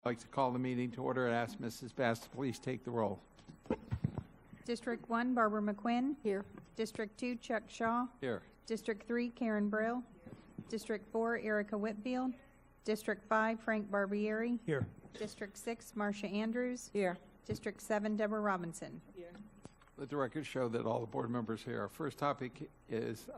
I'd like to call the meeting to order and ask Mrs. Bass to please take the roll. District 1, Barbara McQuinn. Here. District 2, Chuck Shaw. Here. District 3, Karen Brill. District 4, Erica Whitfield. District 5, Frank Barbieri. Here. District 6, Marcia Andrews. Here. District 7, Deborah Robinson. Here. Let the record show that all the board members here. Our first topic is,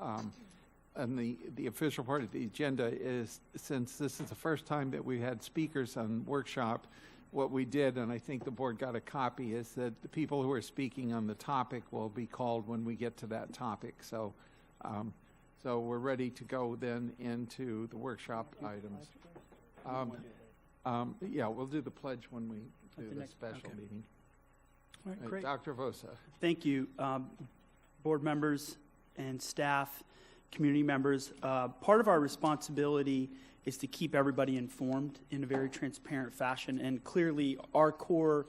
and the official part of the agenda is, since this is the first time that we had speakers on workshop, what we did, and I think the board got a copy, is that the people who are speaking on the topic will be called when we get to that topic. So, so we're ready to go then into the workshop items. Yeah, we'll do the pledge when we do the special meeting. All right, great. Dr. Vosa. Thank you, board members and staff, community members. Part of our responsibility is to keep everybody informed in a very transparent fashion. And clearly, our core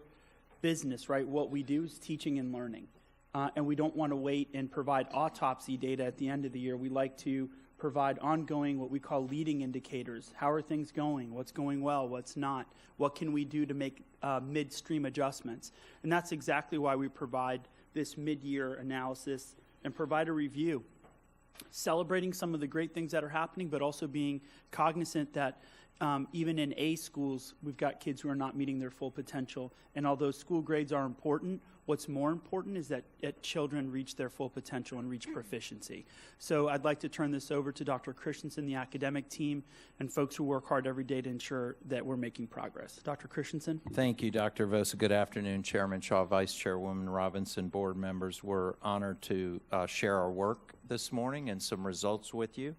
business, right, what we do is teaching and learning. And we don't want to wait and provide autopsy data at the end of the year. We like to provide ongoing, what we call leading indicators. How are things going? What's going well? What's not? What can we do to make midstream adjustments? And that's exactly why we provide this mid-year analysis and provide a review, celebrating some of the great things that are happening, but also being cognizant that even in A schools, we've got kids who are not meeting their full potential. And although school grades are important, what's more important is that children reach their full potential and reach proficiency. So I'd like to turn this over to Dr. Christensen, the academic team, and folks who work hard every day to ensure that we're making progress. Dr. Christensen? Thank you, Dr. Vosa. Good afternoon, Chairman Shaw, Vice Chairwoman Robinson, board members. We're honored to share our work this morning and some results with you.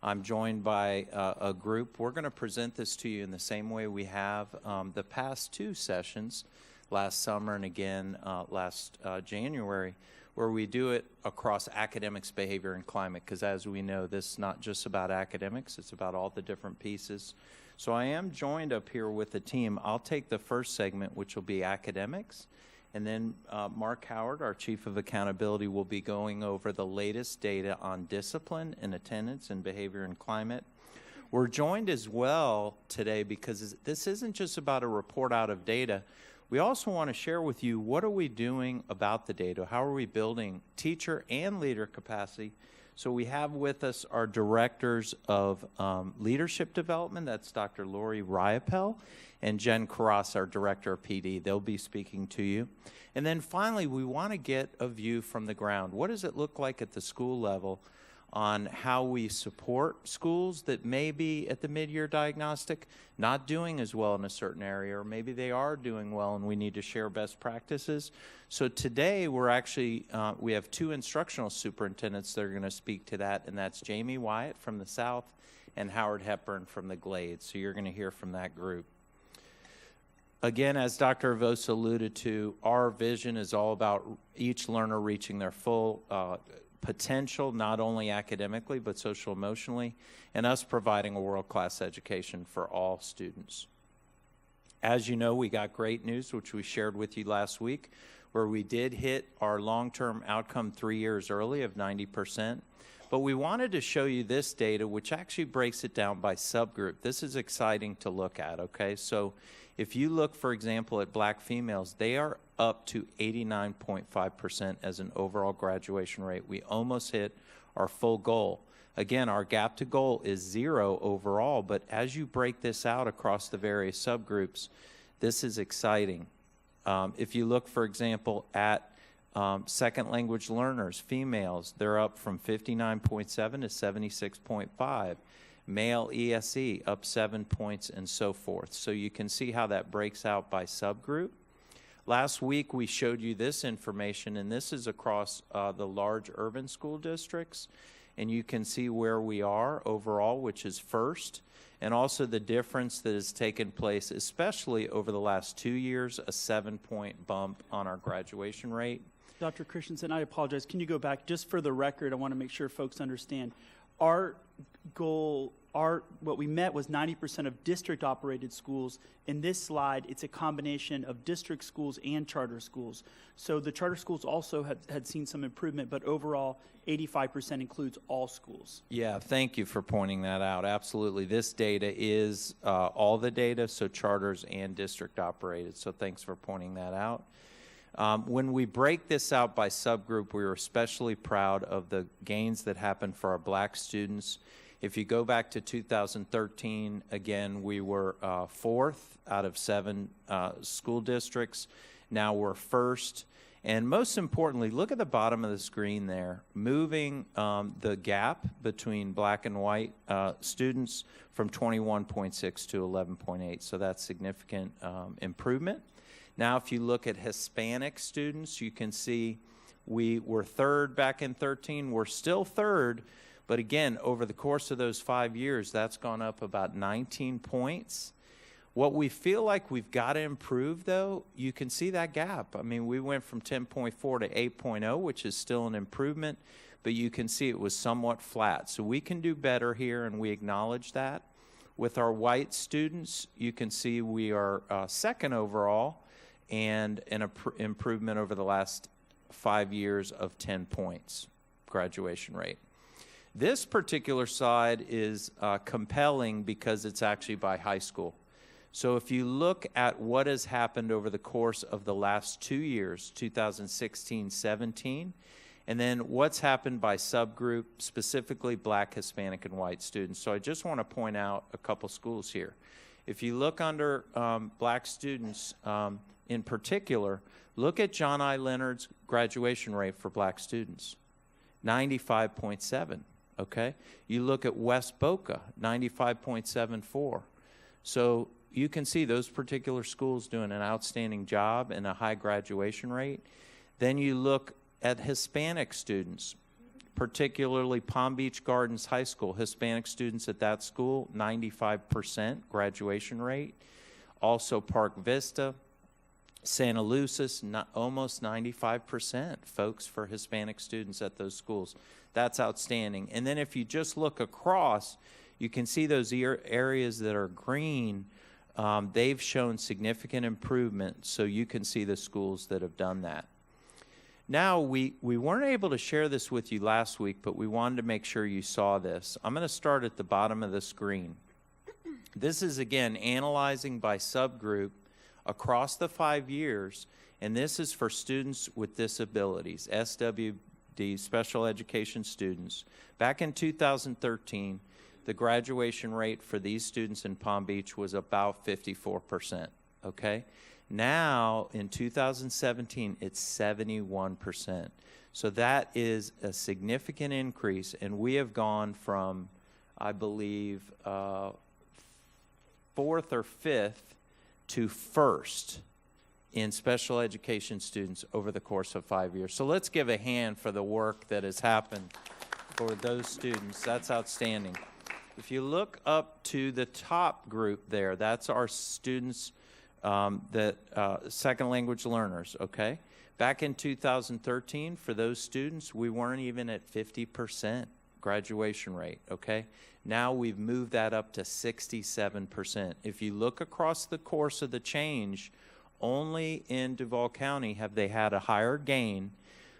I'm joined by a group. We're going to present this to you in the same way we have the past two sessions, last summer and again last January, where we do it across academics, behavior, and climate, because as we know, this is not just about academics, it's about all the different pieces. So I am joined up here with the team. I'll take the first segment, which will be academics, and then Mark Howard, our Chief of Accountability, will be going over the latest data on discipline and attendance and behavior and climate. We're joined as well today because this isn't just about a report out of data. We also want to share with you, what are we doing about the data? How are we building teacher and leader capacity? So we have with us our directors of leadership development. That's Dr. Lori Riopel and Jen Carras, our director of PD. They'll be speaking to you. And then finally, we want to get a view from the ground. What does it look like at the school level on how we support schools that may be at the mid-year diagnostic not doing as well in a certain area, or maybe they are doing well and we need to share best practices. So today we're actually, we have two instructional superintendents that are going to speak to that, and that's Jamie Wyatt from the South and Howard Hepburn from the Glades. So you're going to hear from that group. Again, as Dr. Vosa alluded to, our vision is all about each learner reaching their full potential, not only academically, but social emotionally, and us providing a world-class education for all students. As you know, we got great news, which we shared with you last week, where we did hit our long-term outcome 3 years early of 90%. But we wanted to show you this data, which actually breaks it down by subgroup. This is exciting to look at, okay? So if you look, for example, at black females, they are up to 89.5% as an overall graduation rate. We almost hit our full goal. Again, our gap to goal is 0 overall, but as you break this out across the various subgroups, this is exciting. If you look, for example, at second language learners, females, they're up from 59.7 to 76.5. Male ESE up 7 points and so forth. So you can see how that breaks out by subgroup. Last week we showed you this information, and this is across the large urban school districts, and you can see where we are overall, which is first, and also the difference that has taken place, especially over the last 2 years, a 7-point bump on our graduation rate. Dr. Christensen, I apologize. Can you go back? Just for the record, I want to make sure folks understand. Our goal what we met was 90% of district-operated schools. In this slide, it's a combination of district schools and charter schools. So the charter schools also had seen some improvement, but overall, 85% includes all schools. Yeah, thank you for pointing that out. Absolutely. This data is all the data, so charters and district operated. So thanks for pointing that out. When we break this out by subgroup, we were especially proud of the gains that happened for our black students. If you go back to 2013, again, we were 4th out of 7 school districts. Now we're 1st. And most importantly, look at the bottom of the screen there, moving the gap between black and white students from 21.6 to 11.8. So that's significant improvement. Now, if you look at Hispanic students, you can see we were 3rd back in 13. We're still 3rd. But again, over the course of those 5 years, that's gone up about 19 points. What we feel like we've got to improve, though, you can see that gap. I mean, we went from 10.4 to 8.0, which is still an improvement, but you can see it was somewhat flat. So we can do better here, and we acknowledge that. With our white students, you can see we are 2nd overall, and an improvement over the last 5 years of 10 points graduation rate. This particular slide is compelling because it's actually by high school. So if you look at what has happened over the course of the last 2 years, 2016-17, and then what's happened by subgroup, specifically black, Hispanic, and white students. So I just want to point out a couple schools here. If you look under black students in particular, look at John I. Leonard's graduation rate for black students, 95.7. Okay, you look at West Boca, 95.74. So you can see those particular schools doing an outstanding job and a high graduation rate. Then you look at Hispanic students, particularly Palm Beach Gardens High School. Hispanic students at that school, 95% graduation rate. Also Park Vista, Santa Lucis, almost 95%, folks, for Hispanic students at those schools. That's outstanding. And then if you just look across, you can see those areas that are green. They've shown significant improvement, so you can see the schools that have done that. Now, we weren't able to share this with you last week, but we wanted to make sure you saw this. I'm going to start at the bottom of the screen. This is, again, analyzing by subgroup across the 5 years, and this is for students with disabilities, SWD, special education students. Back in 2013, the graduation rate for these students in Palm Beach was about 54%, okay? Now, in 2017, it's 71%. So that is a significant increase, and we have gone from, I believe, 4th or 5th to 1st in special education students over the course of 5 years. So let's give a hand for the work that has happened for those students. That's outstanding. If you look up to the top group there, that's our students second language learners, okay? Back in 2013, for those students, we weren't even at 50% graduation rate, okay? Now we've moved that up to 67%. If you look across the course of the change, only in Duval County have they had a higher gain.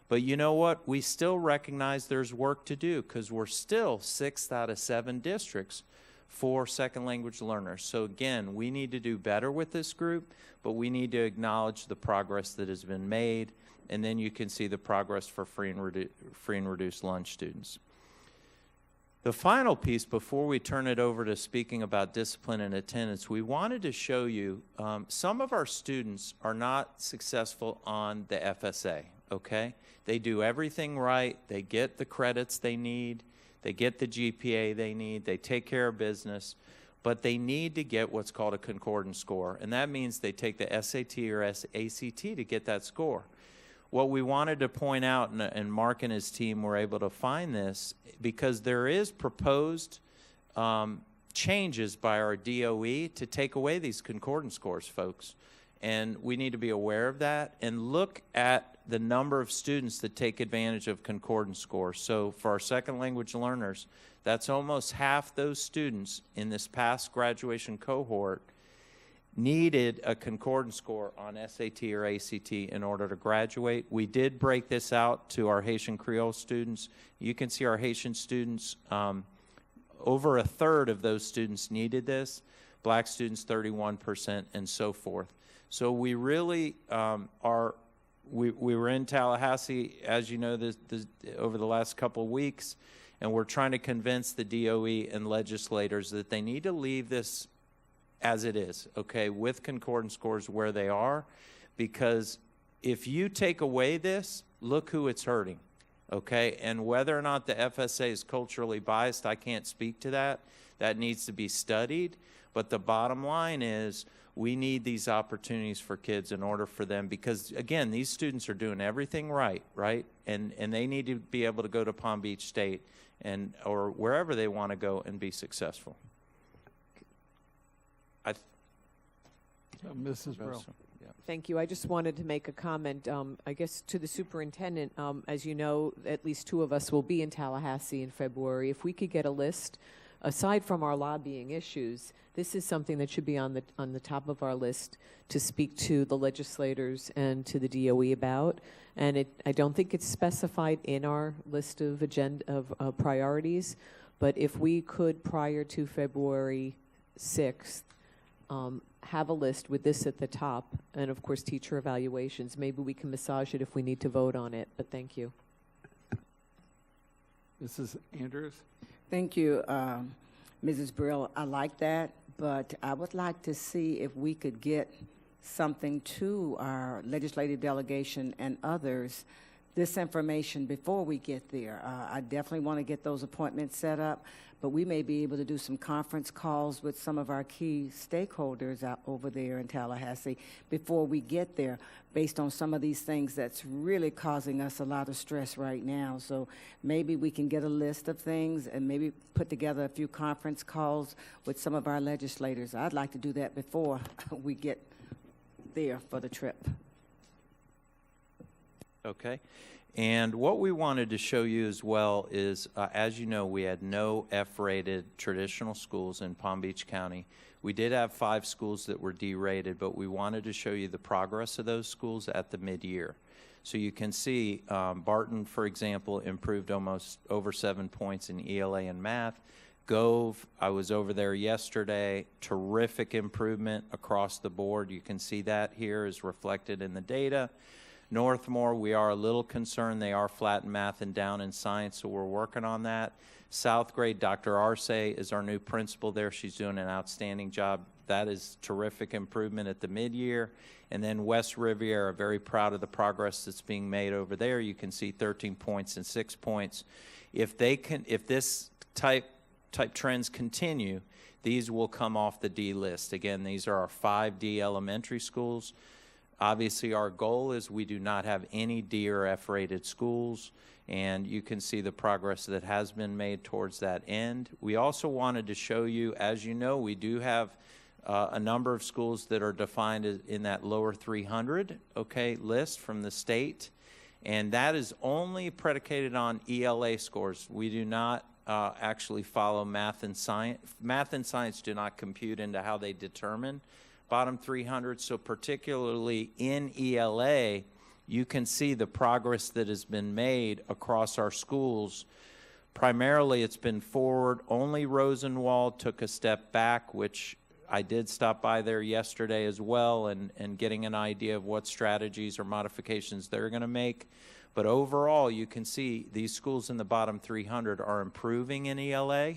But you know what? We still recognize there's work to do because we're still 6th out of 7 districts for second language learners. So again, we need to do better with this group, but we need to acknowledge the progress that has been made, and then you can see the progress for free and reduced lunch students. The final piece, before we turn it over to speaking about discipline and attendance, we wanted to show you some of our students are not successful on the FSA, okay? They do everything right. They get the credits they need. They get the GPA they need. They take care of business. But they need to get what's called a concordance score, and that means they take the SAT or ACT to get that score. What we wanted to point out, and Mark and his team were able to find this, because there is proposed changes by our DOE to take away these concordance scores, folks. And we need to be aware of that and look at the number of students that take advantage of concordance scores. So for our second language learners, That's almost half those students in this past graduation cohort needed a concordance score on SAT or ACT in order to graduate. We did break this out to our Haitian Creole students. You can see our Haitian students, over a third of those students needed this. Black students, 31%, and so forth. So we really we were in Tallahassee, as you know, over the last couple of weeks, and we're trying to convince the DOE and legislators that they need to leave this as it is, okay, with concordance scores where they are, because if you take away this, look who it's hurting, okay? And whether or not the FSA is culturally biased, I can't speak to that. That needs to be studied. But the bottom line is we need these opportunities for kids in order for them, because, again, these students are doing everything right? And they need to be able to go to Palm Beach State or wherever they want to go and be successful. Mrs. Brill. Yeah. Thank you. I just wanted to make a comment, I guess, to the superintendent. As you know, at least 2 of us will be in Tallahassee in February. If we could get a list, aside from our lobbying issues, this is something that should be on the top of our list to speak to the legislators and to the DOE about. And I don't think it's specified in our list of priorities, but if we could, prior to February 6th, have a list with this at the top, and of course teacher evaluations. Maybe we can massage it if we need to vote on it, but thank you. Mrs. Andrews? Thank you, Mrs. Brill. I like that, but I would like to see if we could get something to our legislative delegation and others, this information before we get there. I definitely want to get those appointments set up, but we may be able to do some conference calls with some of our key stakeholders out over there in Tallahassee before we get there, based on some of these things that's really causing us a lot of stress right now. So maybe we can get a list of things and maybe put together a few conference calls with some of our legislators. I'd like to do that before we get there for the trip. Okay. And what we wanted to show you as well is, as you know, we had no F-rated traditional schools in Palm Beach County. We did have 5 schools that were D-rated, but we wanted to show you the progress of those schools at the mid-year. So you can see Barton, for example, improved almost over 7 points in ELA and math. Gove, I was over there yesterday, terrific improvement across the board. You can see that here is reflected in the data. Northmore, we are a little concerned. They are flat in math and down in science, so we're working on that. South grade, Dr. Arce is our new principal there. She's doing an outstanding job. That is terrific improvement at the mid-year. And then West Riviera, very proud of the progress that's being made over there. You can see 13 points and 6 points. If this type trends continue, these will come off the D list. Again, these are our 5 D elementary schools. Obviously, our goal is we do not have any D or F-rated schools, and you can see the progress that has been made towards that end. We also wanted to show you, as you know, we do have a number of schools that are defined as in that lower 300, okay, list from the state, and that is only predicated on ELA scores. We do not actually follow math and science. Math and science do not compute into how they determine bottom 300, so particularly in ELA, you can see the progress that has been made across our schools. Primarily, it's been forward. Only Rosenwald took a step back, which I did stop by there yesterday as well, and getting an idea of what strategies or modifications they're going to make. But overall, you can see these schools in the bottom 300 are improving in ELA.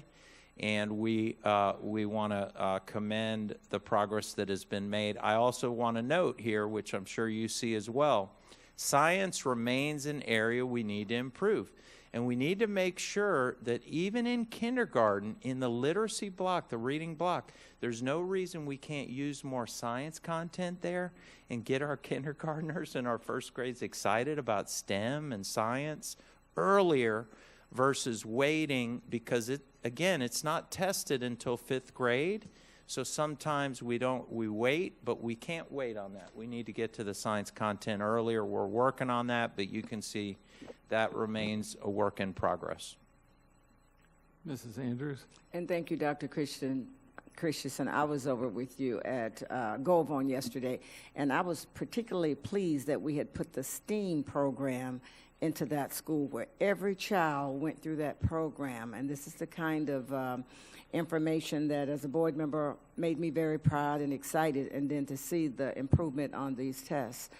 And we want to commend the progress that has been made. I also want to note here, which I'm sure you see as well, science remains an area we need to improve. And we need to make sure that even in kindergarten, in the literacy block, the reading block, there's no reason we can't use more science content there and get our kindergartners and our first grades excited about STEM and science earlier versus waiting, because it's not tested until 5th grade. So sometimes we wait, but we can't wait on that. We need to get to the science content earlier. We're working on that, but you can see that remains a work in progress. Mrs. Andrews? And thank you, Dr. Christensen. I was over with you at Govon yesterday, and I was particularly pleased that we had put the STEAM program into that school where every child went through that program. And this is the kind of information that, as a board member, made me very proud and excited. And then to see the improvement on these tests,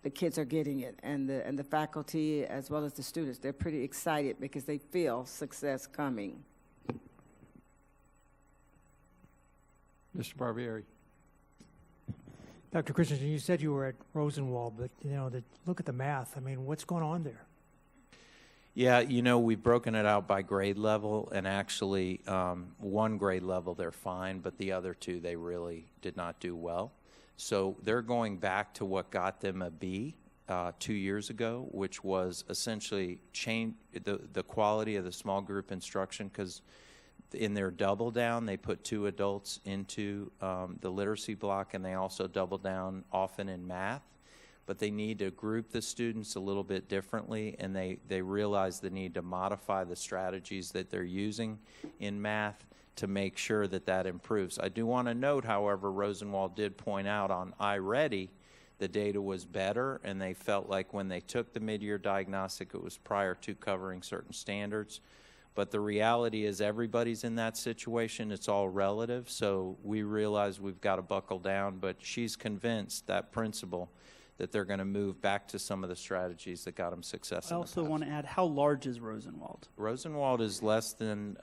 the kids are getting it, and the faculty as well as the students, they're pretty excited because they feel success coming. Mr. Barbieri? Dr. Christensen, you said you were at Rosenwald, but look at the math. I mean, what's going on there? Yeah, we've broken it out by grade level, and actually one grade level they're fine, but the other two they really did not do well. So they're going back to what got them a B 2 years ago, which was essentially change the quality of the small group instruction, because in their double down, they put 2 adults into the literacy block, and they also double down often in math. But they need to group the students a little bit differently, and they realize the need to modify the strategies that they're using in math to make sure that improves. I do want to note, however, Rosenwald did point out on iReady, the data was better, and they felt like when they took the mid-year diagnostic, it was prior to covering certain standards. But the reality is everybody's in that situation. It's all relative. So we realize we've got to buckle down, but she's convinced, that principal, that they're going to move back to some of the strategies that got them success. I also want to add, how large is Rosenwald? Rosenwald is less than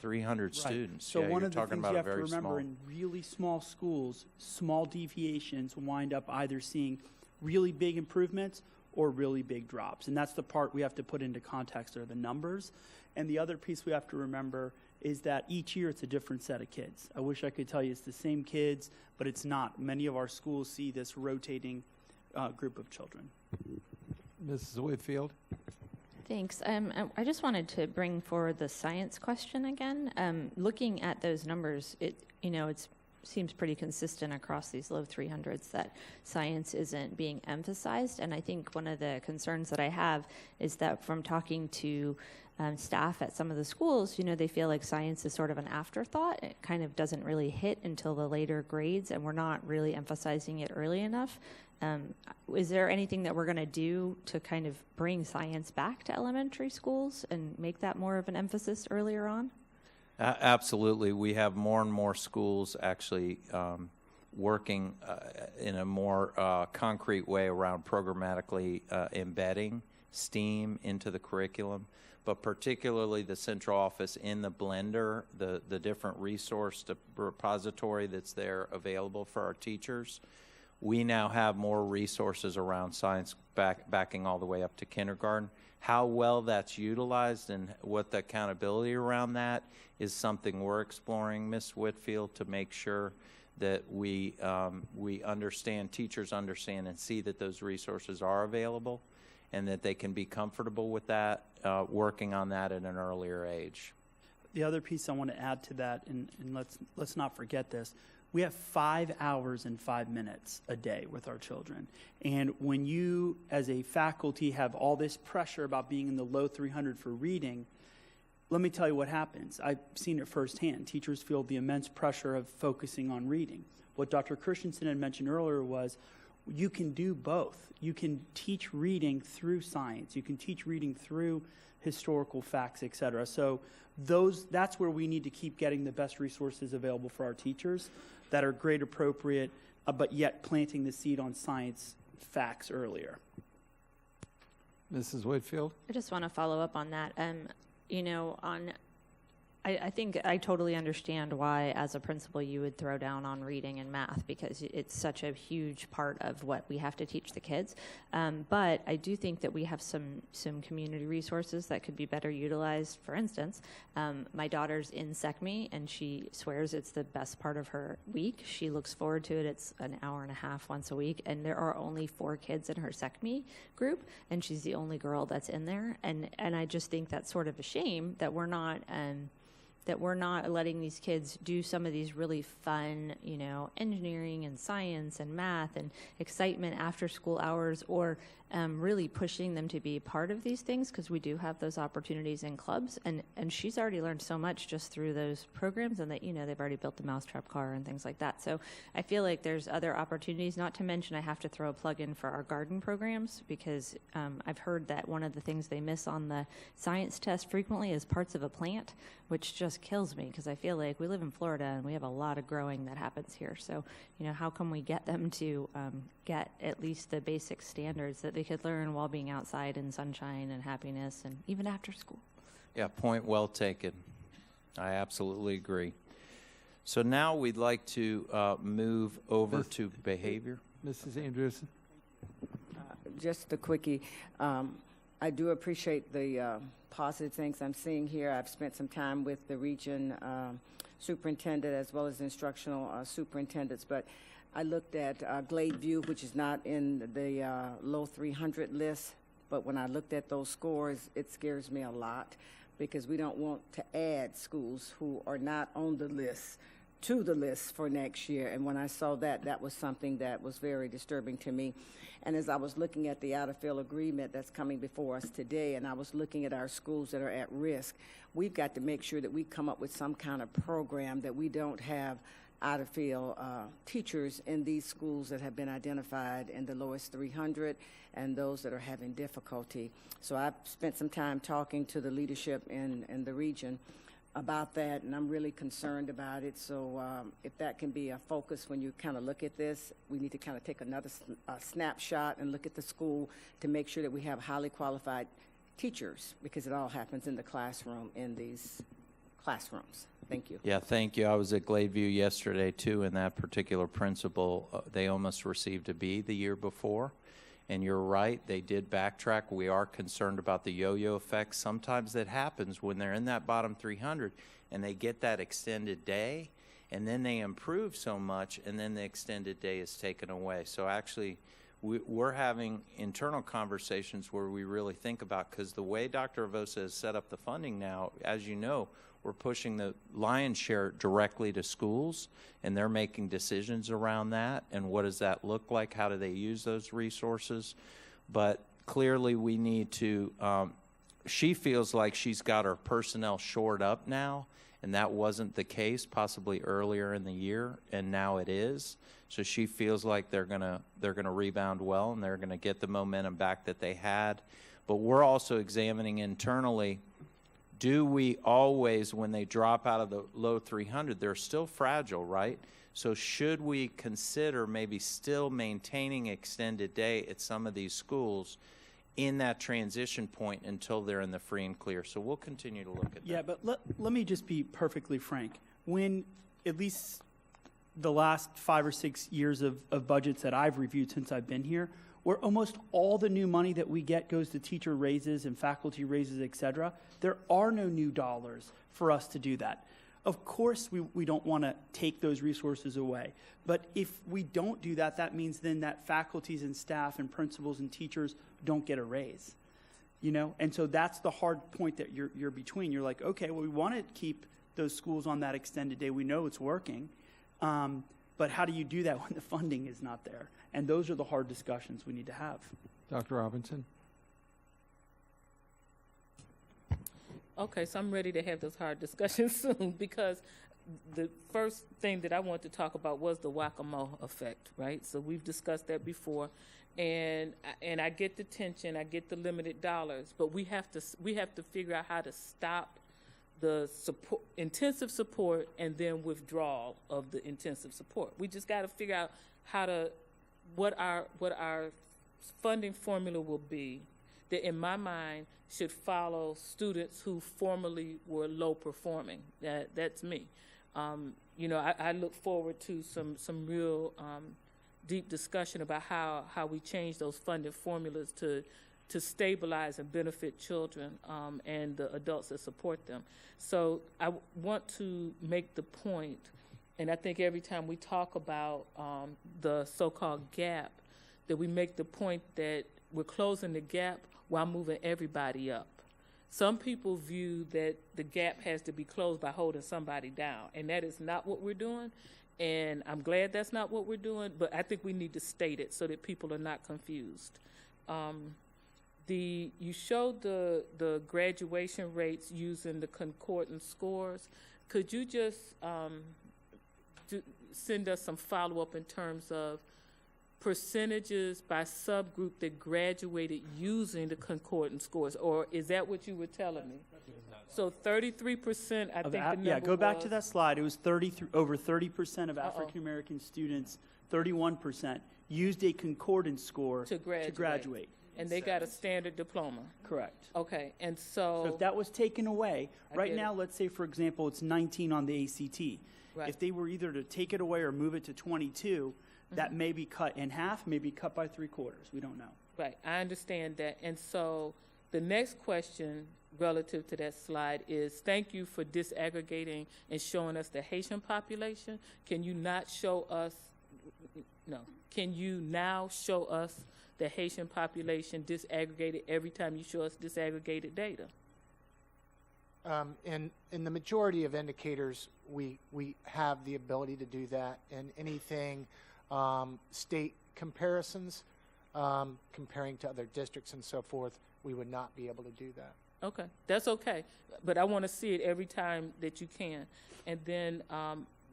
300 students. So yeah, one you're of the talking things about you have a to very remember, small. in really small schools, small deviations wind up either seeing really big improvements or really big drops. And that's the part we have to put into context, are the numbers. And the other piece we have to remember is that each year it's a different set of kids. I wish I could tell you it's the same kids, but it's not. Many of our schools see this rotating group of children. Mrs. Whitfield? Thanks. I just wanted to bring forward the science question again. Looking at those numbers, it seems pretty consistent across these low 300s that science isn't being emphasized. And I think one of the concerns that I have is that from talking to staff at some of the schools, they feel like science is sort of an afterthought. It kind of doesn't really hit until the later grades, and we're not really emphasizing it early enough. Is there anything that we're going to do to kind of bring science back to elementary schools and make that more of an emphasis earlier on? Absolutely. We have more and more schools actually working in a more concrete way around programmatically embedding STEAM into the curriculum, but particularly the central office in the blender, the different resource, the repository that's there available for our teachers. We now have more resources around science backing all the way up to kindergarten. How well that's utilized and what the accountability around that is something we're exploring, Ms. Whitfield, to make sure that we understand, teachers understand and see that those resources are available and that they can be comfortable with that, working on that at an earlier age. The other piece I want to add to that, and let's not forget this, we have 5 hours and 5 minutes a day with our children. And when you, as a faculty, have all this pressure about being in the low 300 for reading, let me tell you what happens. I've seen it firsthand. Teachers feel the immense pressure of focusing on reading. What Dr. Christensen had mentioned earlier was you can do both. You can teach reading through science. You can teach reading through historical facts, et cetera. So that's where we need to keep getting the best resources available for our teachers that are grade appropriate, but yet planting the seed on science facts earlier. Mrs. Whitfield? I just want to follow up on that. I think I totally understand why, as a principal, you would throw down on reading and math, because it's such a huge part of what we have to teach the kids. But I do think that we have some community resources that could be better utilized. For instance, my daughter's in SECME, and she swears it's the best part of her week. She looks forward to it. It's an hour and a half once a week, and there are only 4 kids in her SECME group, and she's the only girl that's in there. And I just think that's sort of a shame that we're not that we're not letting these kids do some of these really fun, engineering and science and math and excitement after school hours, or really pushing them to be part of these things, because we do have those opportunities in clubs. And she's already learned so much just through those programs, and that, they've already built the mousetrap car and things like that. So I feel like there's other opportunities, not to mention I have to throw a plug in for our garden programs, because I've heard that one of the things they miss on the science test frequently is parts of a plant, which just kills me, because I feel like we live in Florida and we have a lot of growing that happens here. So, how can we get them to get at least the basic standards that they could learn while being outside in sunshine and happiness, and even after school? Yeah, point well taken. I absolutely agree. So now we'd like to move over to behavior. Mrs. Andrews. Just a quickie. I do appreciate the positive things I'm seeing here. I've spent some time with the region superintendent as well as instructional superintendents, but I looked at Glade View, which is not in the low 300 list, but when I looked at those scores, it scares me a lot, because we don't want to add schools who are not on the list to the list for next year. And when I saw that, that was something that was very disturbing to me. And as I was looking at the out-of-field agreement that's coming before us today, and I was looking at our schools that are at risk, we've got to make sure that we come up with some kind of program that we don't have out-of-field teachers in these schools that have been identified in the lowest 300 and those that are having difficulty. So I've spent some time talking to the leadership in the region about that, and I'm really concerned about it. So if that can be a focus when you kind of look at this, we need to kind of take another snapshot and look at the school to make sure that we have highly qualified teachers, because it all happens in the classroom, in these classrooms. Thank you. Yeah, thank you. I was at Gladeview yesterday, too, and that particular principal, they almost received a B the year before. And you're right, they did backtrack. We are concerned about the yo-yo effect. Sometimes that happens when they're in that bottom 300 and they get that extended day, and then they improve so much, and then the extended day is taken away. So actually, we're having internal conversations where we really think about, because the way Dr. Avosa has set up the funding now, as you know, we're pushing the lion's share directly to schools, and they're making decisions around that, and what does that look like? How do they use those resources? But clearly we need to, she feels like she's got her personnel shored up now, and that wasn't the case possibly earlier in the year, and now it is. So she feels like they're gonna rebound well, and they're gonna get the momentum back that they had. But we're also examining internally, do we always, when they drop out of the low 300, they're still fragile, right? So should we consider maybe still maintaining extended day at some of these schools in that transition point until they're in the free and clear? So we'll continue to look at that. Yeah, but let me just be perfectly frank. When at least the last 5 or 6 years of budgets that I've reviewed since I've been here, where almost all the new money that we get goes to teacher raises and faculty raises, et cetera, there are no new dollars for us to do that. Of course, we don't want to take those resources away. But if we don't do that, that means then that faculties and staff and principals and teachers don't get a raise. And so that's the hard point that you're between. You're like, okay, well, we want to keep those schools on that extended day. We know it's working. But how do you do that when the funding is not there? And those are the hard discussions we need to have. Dr. Robinson. Okay, so I'm ready to have those hard discussions soon, because the first thing that I want to talk about was the whack-a-mole effect, right? So we've discussed that before, and I get the tension, I get the limited dollars, but we have to figure out how to stop the support, intensive support, and then withdrawal of the intensive support. We just got to figure out what our funding formula will be, that in my mind should follow students who formerly were low performing. That's me. I look forward to some real deep discussion about how we change those funding formulas to stabilize and benefit children and the adults that support them. So I want to make the point, and I think every time we talk about the so-called gap, that we make the point that we're closing the gap while moving everybody up. Some people view that the gap has to be closed by holding somebody down, and that is not what we're doing. And I'm glad that's not what we're doing, but I think we need to state it so that people are not confused. You showed the graduation rates using the concordance scores. Could you just send us some follow-up in terms of percentages by subgroup that graduated using the concordance scores, or is that what you were telling me? So 33%, I think the number yeah, go back to was- that slide. It was over 30% of African American students, 31%, used a concordance score To graduate. And they got a standard diploma. Correct. Okay, and So if that was taken away, I right get now, it. let's say, for example, it's 19 on the ACT. Right. If they were either to take it away or move it to 22, that may be cut in half, may be cut by 3/4. We don't know. Right, I understand that. And so the next question relative to that slide is, thank you for disaggregating and showing us the Haitian population. Can you not show us, no, can you now show us the Haitian population disaggregated every time you show us disaggregated data? In the majority of indicators, we have the ability to do that. And anything state comparisons, comparing to other districts and so forth, we would not be able to do that. Okay, that's okay, but I want to see it every time that you can. And then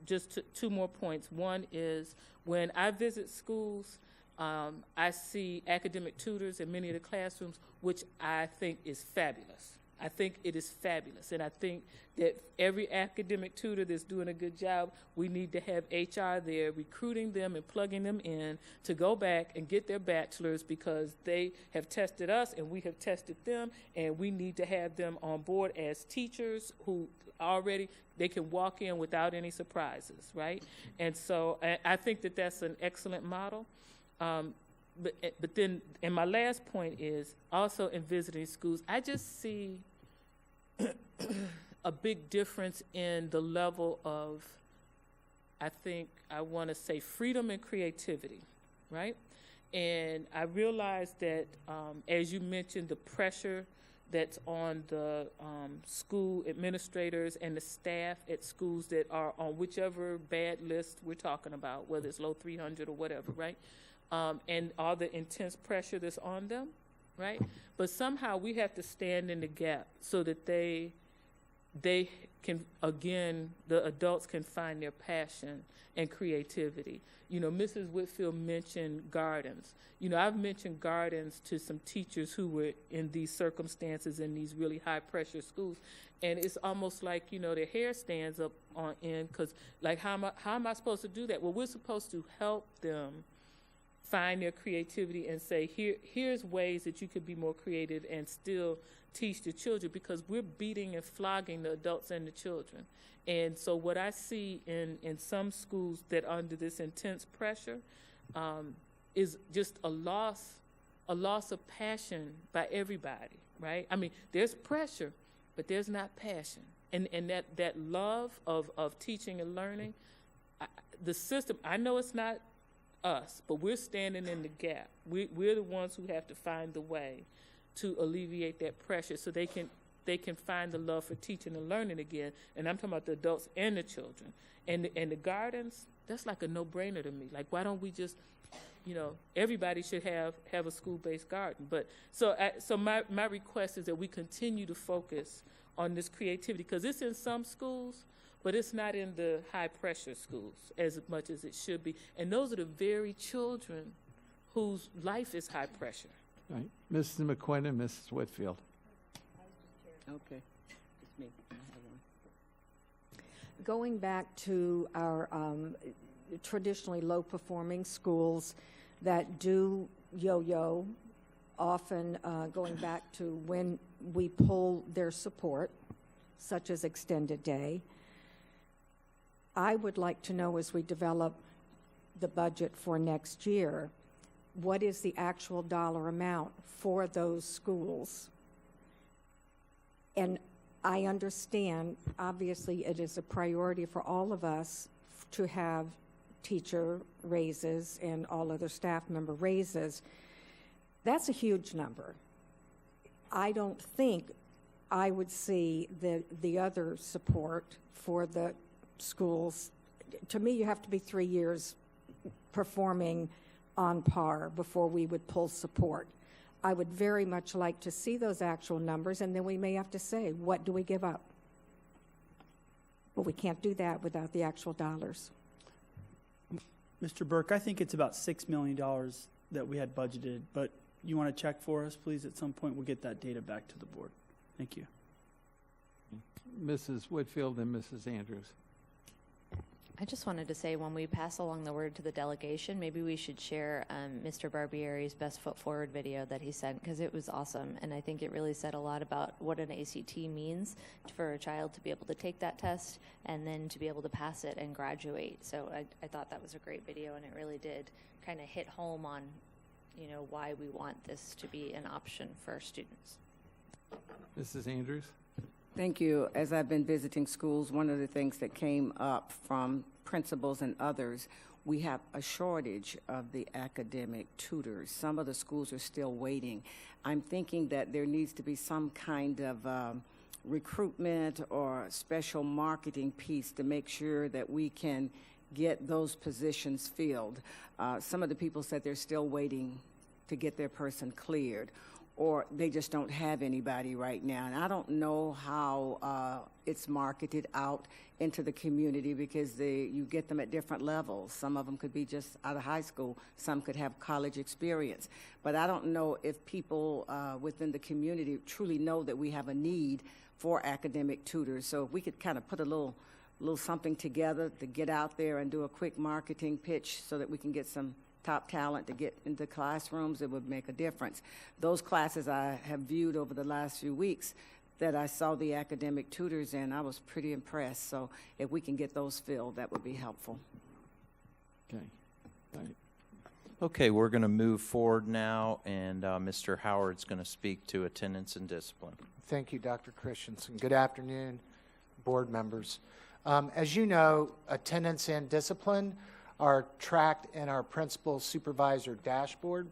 just two more points. One is, when I visit schools, I see academic tutors in many of the classrooms, which I think is fabulous. I think it is fabulous, and I think that every academic tutor that's doing a good job, we need to have HR there recruiting them and plugging them in to go back and get their bachelor's, because they have tested us and we have tested them, and we need to have them on board as teachers who already, they can walk in without any surprises, right? And so I think that that's an excellent model. But then, and my last point is, also in visiting schools, I just see a big difference in the level of, I think, I want to say, freedom and creativity, right? And I realize that, as you mentioned, the pressure that's on the school administrators and the staff at schools that are on whichever bad list we're talking about, whether it's low 300 or whatever, right? And all the intense pressure that's on them, right? But somehow we have to stand in the gap so that they can, again, the adults can find their passion and creativity. You know, Mrs. Whitfield mentioned gardens. You know, I've mentioned gardens to some teachers who were in these circumstances in these really high-pressure schools, and it's almost like, you know, their hair stands up on end, because, like, how am I supposed to do that? Well, we're supposed to help them find their creativity and say, here's ways that you could be more creative and still teach the children, because we're beating and flogging the adults and the children. And so what I see in some schools that are under this intense pressure is just a loss of passion by everybody, right? I mean, there's pressure, but there's not passion. And that love of teaching and learning, the system, I know it's not us, but we're standing in the gap. We're the ones who have to find the way to alleviate that pressure so they can find the love for teaching and learning again. And I'm talking about the adults and the children. And the gardens, that's like a no-brainer to me. Like, why don't we just, you know, everybody should have a school-based garden. But so my request is that we continue to focus on this creativity, because it's in some schools, but it's not in the high-pressure schools as much as it should be. And those are the very children whose life is high pressure. Right. Mrs. McQuinn and Mrs. Whitfield. Okay. It's me. I have one. Going back to our traditionally low-performing schools that do yo-yo, often going back to when we pull their support, such as extended day, I would like to know, as we develop the budget for next year, what is the actual dollar amount for those schools? And I understand, obviously, it is a priority for all of us to have teacher raises and all other staff member raises. That's a huge number. I don't think I would see the other support for the schools. To me, you have to be 3 years performing on par before we would pull support. I would very much like to see those actual numbers, and then we may have to say, what do we give up? But we can't do that without the actual dollars. Mr. Burke, I think it's about $6 million that we had budgeted, but you want to check for us, please? At some point, we'll get that data back to the board. Thank you. Mrs. Whitfield and Mrs. Andrews. I just wanted to say, when we pass along the word to the delegation, maybe we should share Mr. Barbieri's Best Foot Forward video that he sent, because it was awesome, and I think it really said a lot about what an ACT means for a child to be able to take that test and then to be able to pass it and graduate. So I thought that was a great video, and it really did kind of hit home on, you know, why we want this to be an option for our students. Mrs. Andrews? Thank you. As I've been visiting schools, one of the things that came up from principals and others, we have a shortage of the academic tutors. Some of the schools are still waiting. I'm thinking that there needs to be some kind of recruitment or special marketing piece to make sure that we can get those positions filled. Some of the people said they're still waiting to get their person cleared, or they just don't have anybody right now. And I don't know how it's marketed out into the community, because you get them at different levels. Some of them could be just out of high school. Some could have college experience. But I don't know if people within the community truly know that we have a need for academic tutors. So if we could kind of put a little something together to get out there and do a quick marketing pitch so that we can get some top talent to get into classrooms, it would make a difference. Those classes I have viewed over the last few weeks that I saw the academic tutors in, I was pretty impressed. So if we can get those filled, that would be helpful. Okay. All right. Okay, we're going to move forward now, and Mr. Howard's going to speak to attendance and discipline. Thank you, Dr. Christensen. Good afternoon, board members. As you know, attendance and discipline are tracked in our principal supervisor dashboard.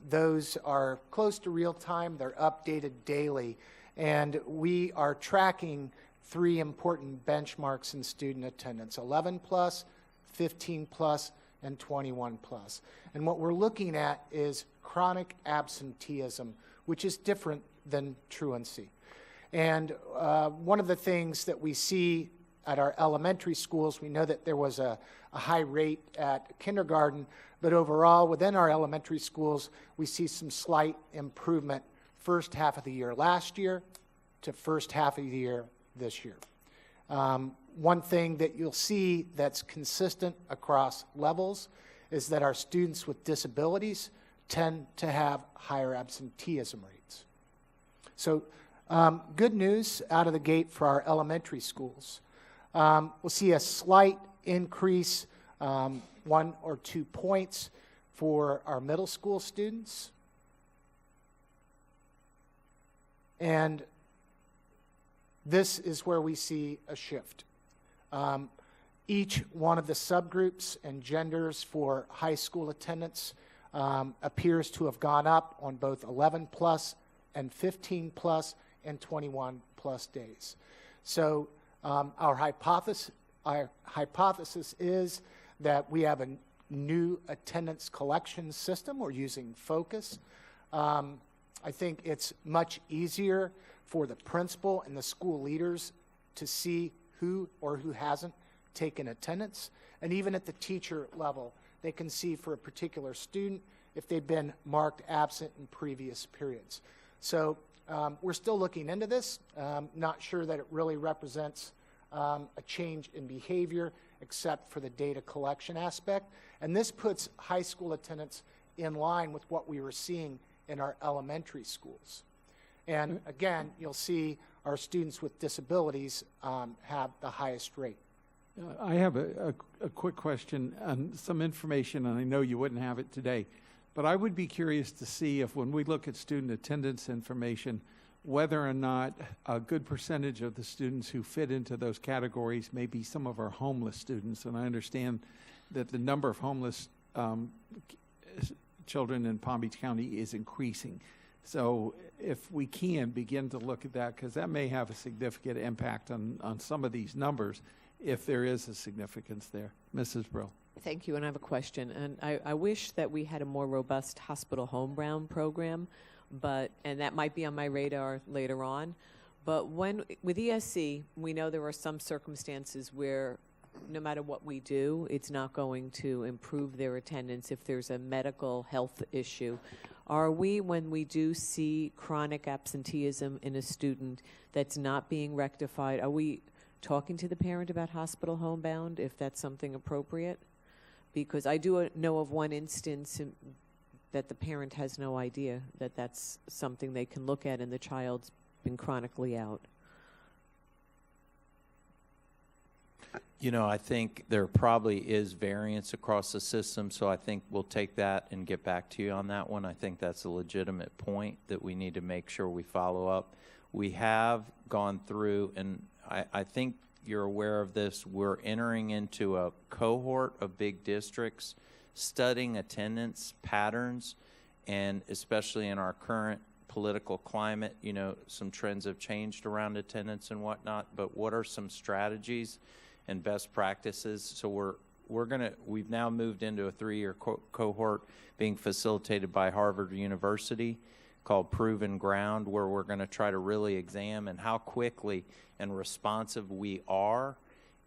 Those are close to real time. They're updated daily. And we are tracking 3 important benchmarks in student attendance: 11 plus, 15 plus, and 21 plus. And what we're looking at is chronic absenteeism, which is different than truancy. And one of the things that we see at our elementary schools, we know that there was a high rate at kindergarten, but overall within our elementary schools, we see some slight improvement first half of the year last year to first half of the year this year. One thing that you'll see that's consistent across levels is that our students with disabilities tend to have higher absenteeism rates. So good news out of the gate for our elementary schools. We'll see a slight increase, 1 or 2 points for our middle school students. And this is where we see a shift. Each one of the subgroups and genders for high school attendance appears to have gone up on both 11 plus and 15 plus and 21 plus days. So our hypothesis is that we have a new attendance collection system. We're using Focus. I think it's much easier for the principal and the school leaders to see who or who hasn't taken attendance. And even at the teacher level, they can see for a particular student if they've been marked absent in previous periods. So we're still looking into this. Not sure that it really represents a change in behavior except for the data collection aspect. And this puts high school attendance in line with what we were seeing in our elementary schools. And again, you'll see our students with disabilities have the highest rate. I have a quick question and some information, and I know you wouldn't have it today, but I would be curious to see if when we look at student attendance information, whether or not a good percentage of the students who fit into those categories may be some of our homeless students. And I understand that the number of homeless children in Palm Beach County is increasing. So if we can begin to look at that, because that may have a significant impact on some of these numbers, if there is a significance there. Mrs. Brill. Thank you, and I have a question. And I wish that we had a more robust hospital homebound program, and that might be on my radar later on. But with ESC, we know there are some circumstances where no matter what we do, it's not going to improve their attendance if there's a medical health issue. Are we, when we do see chronic absenteeism in a student that's not being rectified, are we talking to the parent about hospital homebound, if that's something appropriate? Because I do know of one instance that the parent has no idea that that's something they can look at and the child's been chronically out. You know, I think there probably is variance across the system, so I think we'll take that and get back to you on that one. I think that's a legitimate point that we need to make sure we follow up. We have gone through, and I think you're aware of this, we're entering into a cohort of big districts studying attendance patterns, and especially in our current political climate, you know, some trends have changed around attendance and whatnot, but what are some strategies and best practices? So we've now moved into a 3-year cohort being facilitated by Harvard University called Proven Ground, where we're going to try to really examine how quickly and responsive we are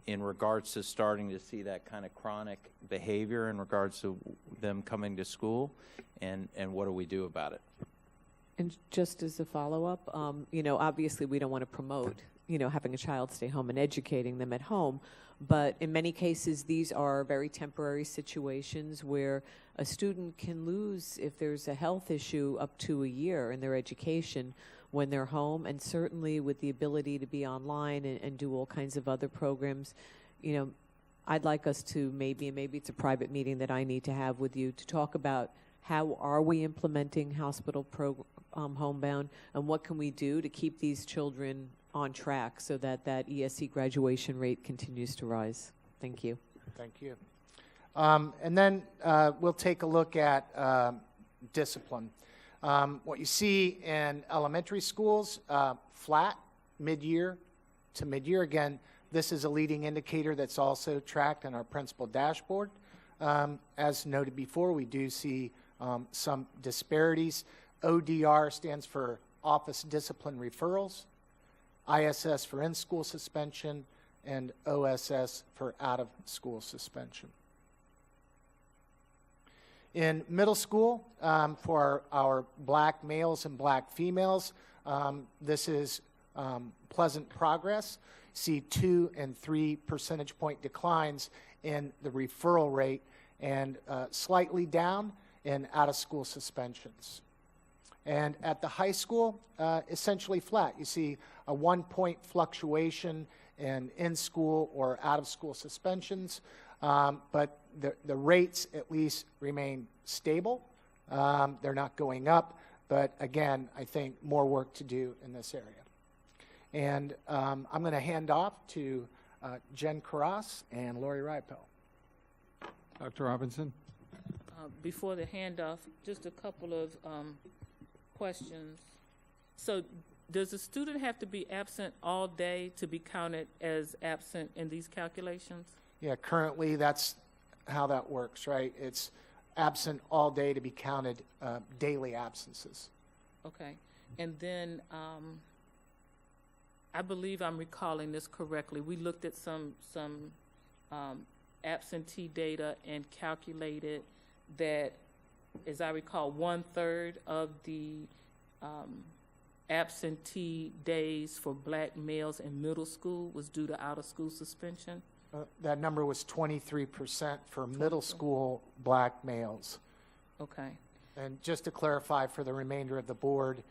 in regards to starting to see that kind of chronic behavior in regards to them coming to school, and what do we do about it? And just as a follow-up, you know, obviously we don't want to promote, you know, having a child stay home and educating them at home, but in many cases these are very temporary situations where a student can lose, if there's a health issue, up to a year in their education when they're home, and certainly with the ability to be online and do all kinds of other programs. You know, I'd like us to maybe it's a private meeting that I need to have with you to talk about how are we implementing hospital homebound, and what can we do to keep these children on track so that ESC graduation rate continues to rise. Thank you. Thank you. And then we'll take a look at discipline. What you see in elementary schools, flat mid-year to mid-year. Again, this is a leading indicator that's also tracked in our principal dashboard. As noted before, we do see some disparities. ODR stands for Office Discipline Referrals, ISS for in-school suspension, and OSS for out-of-school suspension. In middle school, for our black males and black females, this is pleasant progress. See 2 and 3 percentage point declines in the referral rate, and slightly down in out-of-school suspensions. And at the high school, essentially flat. You see a 1-point fluctuation in school or out-of-school suspensions, but the rates at least remain stable. They're not going up, but again, I think more work to do in this area. And I'm going to hand off to Jen Carras and Lori Ripel. Dr. Robinson? Before the handoff, just a couple of questions. So does the student have to be absent all day to be counted as absent in these calculations? Yeah, currently that's how that works, right? It's absent all day to be counted daily absences. Okay. And then I believe I'm recalling this correctly. We looked at some absentee data and calculated that, as I recall, 1/3 of the absentee days for black males in middle school was due to out-of-school suspension. That number was 23% for middle school black males. Okay. And just to clarify for the remainder of the board,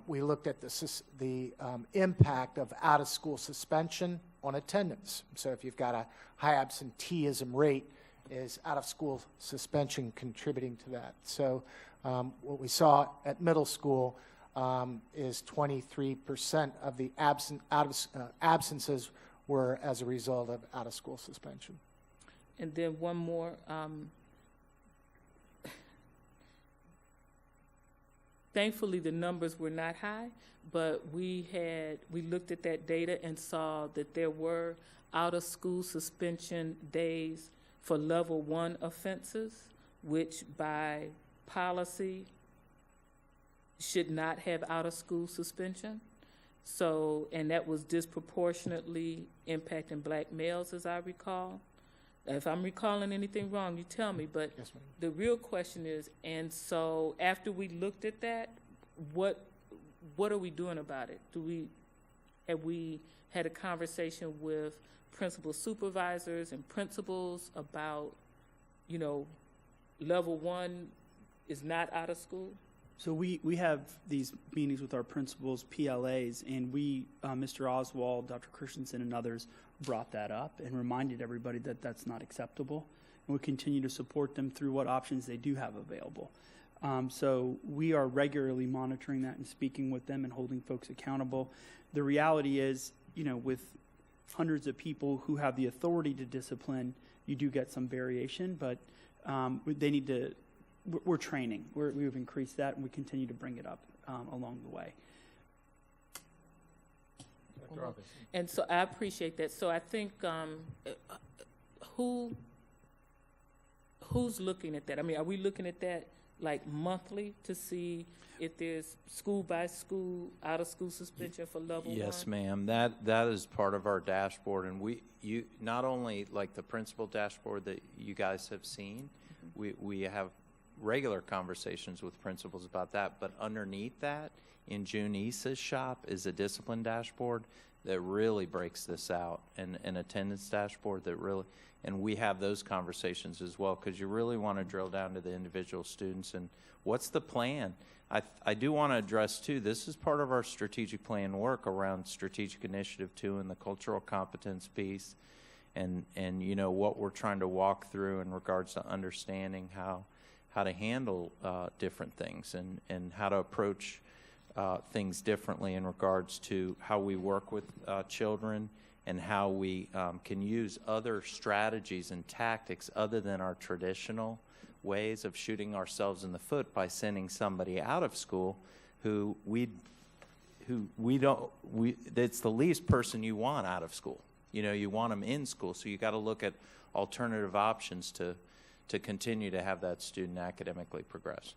we looked at the impact of out-of-school suspension on attendance. So if you've got a high absenteeism rate, is out-of-school suspension contributing to that? So what we saw at middle school is 23% of the absences were as a result of out-of-school suspension. And then one more. thankfully the numbers were not high, but we looked at that data and saw that there were out-of-school suspension days for level 1 offenses, which by policy should not have out-of-school suspension. So, and that was disproportionately impacting black males, as I recall. If I'm recalling anything wrong, you tell me, but Yes, ma'am. the real question is, and so after we looked at that, what are we doing about it? Have we had a conversation with principal supervisors and principals about, level 1 is not out of school? So we have these meetings with our principals, PLAs, and Mr. Oswald, Dr. Christensen, and others brought that up and reminded everybody that that's not acceptable. And we continue to support them through what options they do have available. So we are regularly monitoring that and speaking with them and holding folks accountable. The reality is, with hundreds of people who have the authority to discipline, you do get some variation, but they need to. We're training. We've increased that, and we continue to bring it up along the way. Dr. Robinson. And so I appreciate that. So I think who's looking at that? I mean, are we looking at that like monthly to see if there's school by school, out of school suspension for level 1? Yes, ma'am. That is part of our dashboard, and you not only like the principal dashboard that you guys have seen, we have regular conversations with principals about that, but underneath that, in Junice's shop, is a discipline dashboard that really breaks this out, and an attendance dashboard that really, and we have those conversations as well, because you really want to drill down to the individual students and what's the plan. I do want to address too, this is part of our strategic plan work around strategic initiative 2 and the cultural competence piece, and what we're trying to walk through in regards to understanding how to handle different things and how to approach things differently in regards to how we work with children and how we can use other strategies and tactics other than our traditional ways of shooting ourselves in the foot by sending somebody out of school who it's the least person you want out of school. You want them in school, so you got to look at alternative options to continue to have that student academically progress.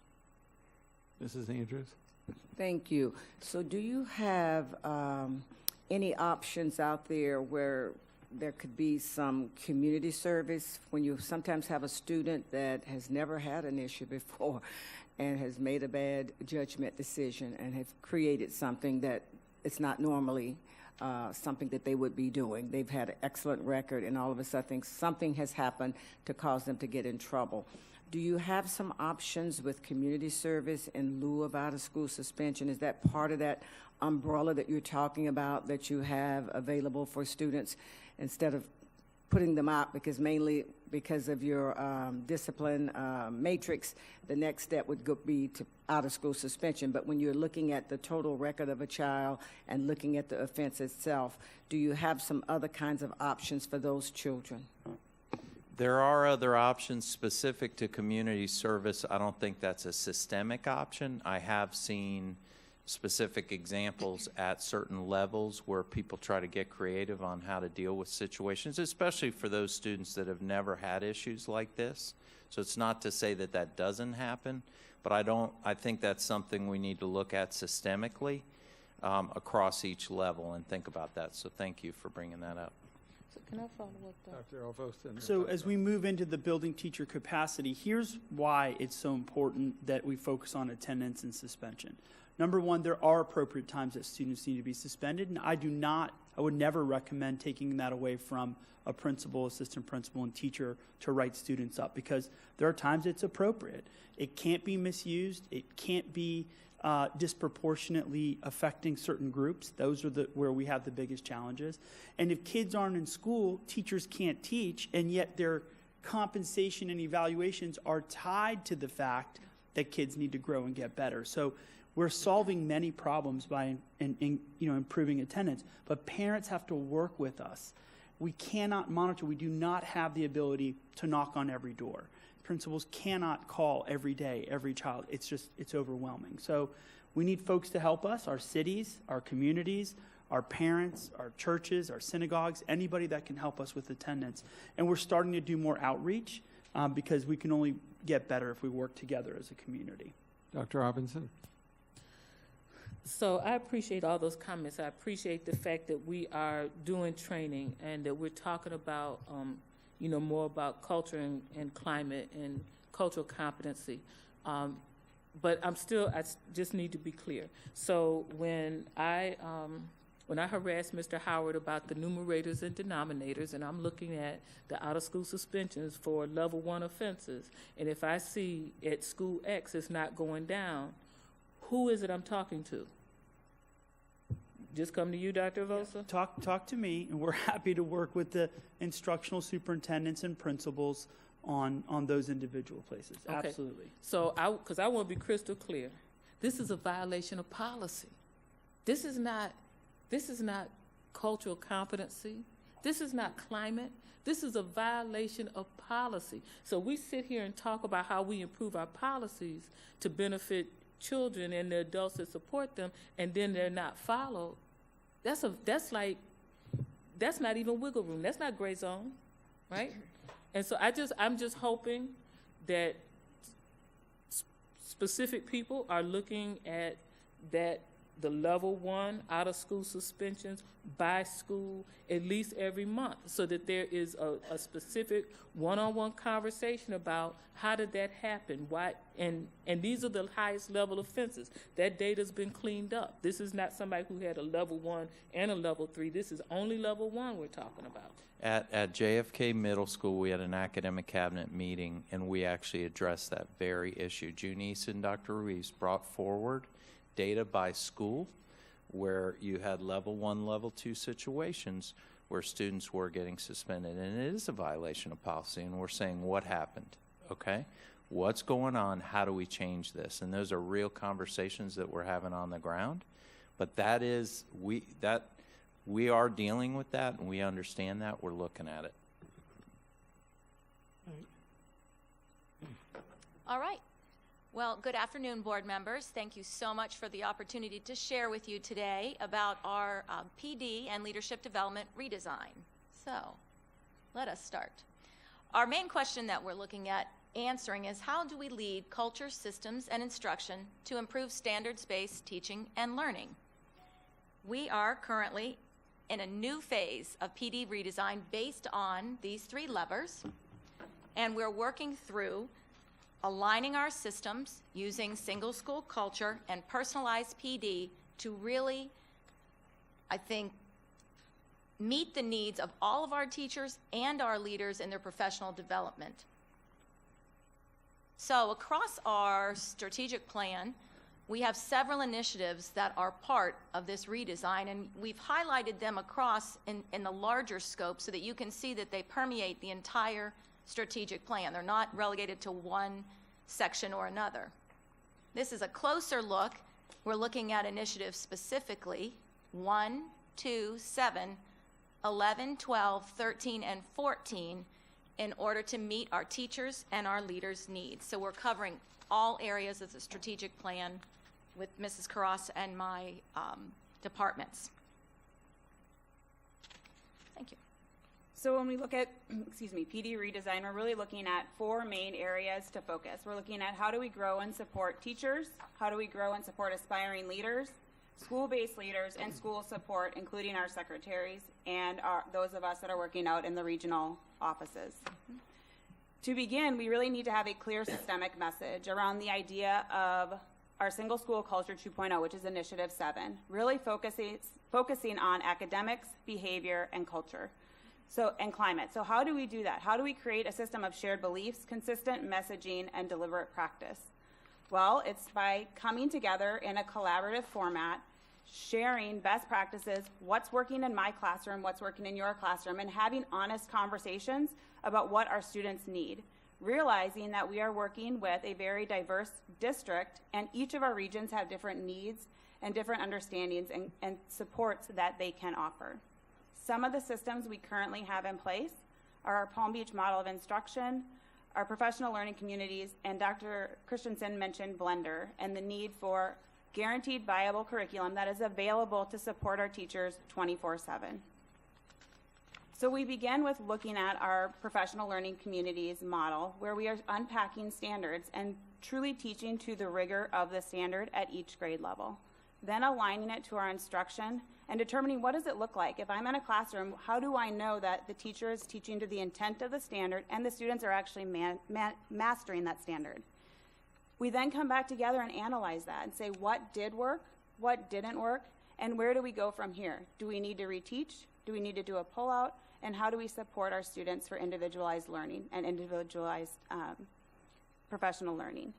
Mrs. Andrews? Thank you. So do you have any options out there where there could be some community service when you sometimes have a student that has never had an issue before and has made a bad judgment decision and has created something that it's not normally something that they would be doing. They've had an excellent record, and all of a sudden something has happened to cause them to get in trouble. Do you have some options with community service in lieu of out-of-school suspension? Is that part of that umbrella that you're talking about that you have available for students instead of putting them out mainly because of your discipline matrix? The next step would be to out-of-school suspension. But when you're looking at the total record of a child and looking at the offense itself, do you have some other kinds of options for those children? There are other options specific to community service. I don't think that's a systemic option. I have seen specific examples at certain levels where people try to get creative on how to deal with situations, especially for those students that have never had issues like this. So it's not to say that that doesn't happen, but I think that's something we need to look at systemically across each level and think about that. So thank you for bringing that up. So can I follow up, Dr. Alvost? So as we move into the building teacher capacity, here's why it's so important that we focus on attendance and suspension. Number one, there are appropriate times that students need to be suspended, and I would never recommend taking that away from a principal, assistant principal, and teacher to write students up, because there are times it's appropriate. It can't be misused. It can't be disproportionately affecting certain groups. Those are where we have the biggest challenges. And if kids aren't in school, teachers can't teach, and yet their compensation and evaluations are tied to the fact that kids need to grow and get better. So we're solving many problems by improving attendance, but parents have to work with us. We cannot monitor. We do not have the ability to knock on every door. principals cannot call every day, every child. It's overwhelming. So we need folks to help us, our cities, our communities, our parents, our churches, our synagogues, anybody that can help us with attendance. And we're starting to do more outreach because we can only get better if we work together as a community. Dr. Robinson? So I appreciate all those comments. I appreciate the fact that we are doing training and that we're talking about, more about culture and climate and cultural competency. But I just need to be clear. So when I harassed Mr. Howard about the numerators and denominators, and I'm looking at the out-of-school suspensions for level 1 offenses, and if I see at school X it's not going down, who is it I'm talking to? Just come to you, Dr. Vosa? Talk to me, and we're happy to work with the instructional superintendents and principals on those individual places. Okay. Absolutely. So, because I want to be crystal clear, this is a violation of policy. This is not cultural competency. This is not climate. This is a violation of policy. So we sit here and talk about how we improve our policies to benefit children and the adults that support them, and then they're not followed. That's not even wiggle room. That's not gray zone, right? And so I'm just hoping that specific people are looking at that, the level 1 out of school suspensions by school at least every month, so that there is a specific one-on-one conversation about how did that happen, why, and these are the highest level offenses. That data's been cleaned up. This is not somebody who had a level 1 and a level 3. This is only level 1 we're talking about. At JFK Middle School, we had an academic cabinet meeting, and we actually addressed that very issue. Junice and Dr. Ruiz brought forward data by school where you had level 1, level 2 situations where students were getting suspended, and it is a violation of policy, and we're saying what happened, okay? What's going on? How do we change this? And those are real conversations that we're having on the ground, but we are dealing with that, and we understand that. We're looking at it. All right. Well, good afternoon, board members. Thank you so much for the opportunity to share with you today about our PD and leadership development redesign. So, let us start. Our main question that we're looking at answering is, how do we lead culture, systems, and instruction to improve standards-based teaching and learning? We are currently in a new phase of PD redesign based on these 3 levers, and we're working through aligning our systems using single school culture and personalized PD to really, I think, meet the needs of all of our teachers and our leaders in their professional development. So across our strategic plan, we have several initiatives that are part of this redesign, and we've highlighted them across in the larger scope so that you can see that they permeate the entire strategic plan. They're not relegated to one section or another. This is a closer look. We're looking at initiatives specifically 1, 2, 7, 11, 12, 13, and 14 in order to meet our teachers and our leaders' needs. So we're covering all areas of the strategic plan with Mrs. Carras and my departments. Thank you. So when we look at, PD redesign, we're really looking at 4 main areas to focus. We're looking at how do we grow and support teachers, how do we grow and support aspiring leaders, school-based leaders, and school support, including our secretaries and those of us that are working out in the regional offices. Mm-hmm. To begin, we really need to have a clear systemic message around the idea of our single school culture 2.0, which is Initiative 7, really focusing on academics, behavior, and culture. And climate. So how do we do that? How do we create a system of shared beliefs, consistent messaging, and deliberate practice? Well, it's by coming together in a collaborative format, sharing best practices, what's working in my classroom, what's working in your classroom, and having honest conversations about what our students need. Realizing that we are working with a very diverse district, and each of our regions have different needs and different understandings and supports that they can offer. Some of the systems we currently have in place are our Palm Beach model of instruction, our professional learning communities, and Dr. Christensen mentioned Blender and the need for guaranteed viable curriculum that is available to support our teachers 24/7. So we begin with looking at our professional learning communities model, where we are unpacking standards and truly teaching to the rigor of the standard at each grade level. Then aligning it to our instruction and determining what does it look like. If I'm in a classroom, how do I know that the teacher is teaching to the intent of the standard and the students are actually mastering that standard? We then come back together and analyze that and say what did work, what didn't work, and where do we go from here? Do we need to reteach? Do we need to do a pullout? And how do we support our students for individualized learning and individualized professional learning?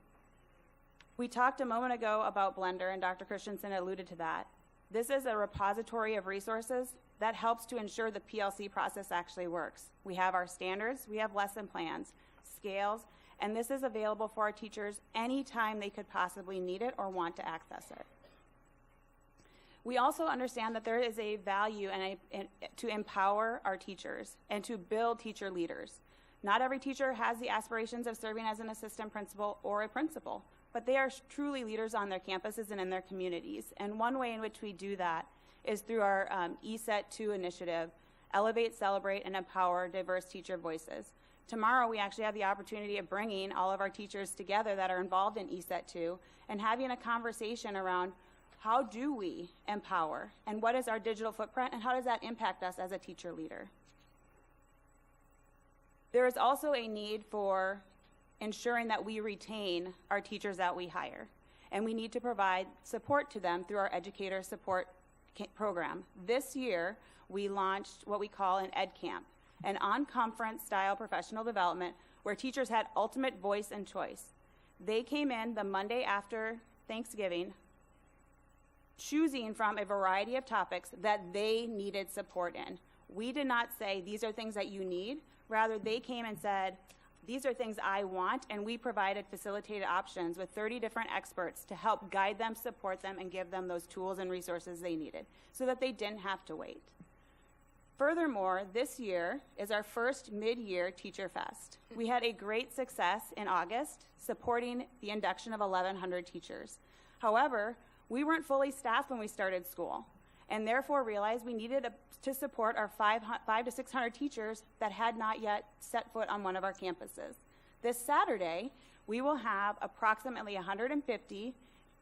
We talked a moment ago about Blender, and Dr. Christensen alluded to that. This is a repository of resources that helps to ensure the PLC process actually works. We have our standards, we have lesson plans, scales, and this is available for our teachers anytime they could possibly need it or want to access it. We also understand that there is a value to empower our teachers and to build teacher leaders. Not every teacher has the aspirations of serving as an assistant principal or a principal, but they are truly leaders on their campuses and in their communities. And one way in which we do that is through our ESET 2 initiative, Elevate, Celebrate, and Empower Diverse Teacher Voices. Tomorrow, we actually have the opportunity of bringing all of our teachers together that are involved in ESET 2 and having a conversation around how do we empower, and what is our digital footprint, and how does that impact us as a teacher leader? There is also a need for ensuring that we retain our teachers that we hire, and we need to provide support to them through our educator support program. This year, we launched what we call an Ed Camp, an on-conference style professional development where teachers had ultimate voice and choice. They came in the Monday after Thanksgiving, choosing from a variety of topics that they needed support in. We did not say, these are things that you need. Rather, they came and said, these are things I want, and we provided facilitated options with 30 different experts to help guide them, support them, and give them those tools and resources they needed so that they didn't have to wait. Furthermore, this year is our first mid-year Teacher Fest. We had a great success in August supporting the induction of 1,100 teachers. However, we weren't fully staffed when we started school, and therefore realized we needed to support our 500 to 600 teachers that had not yet set foot on one of our campuses. This Saturday, we will have approximately 150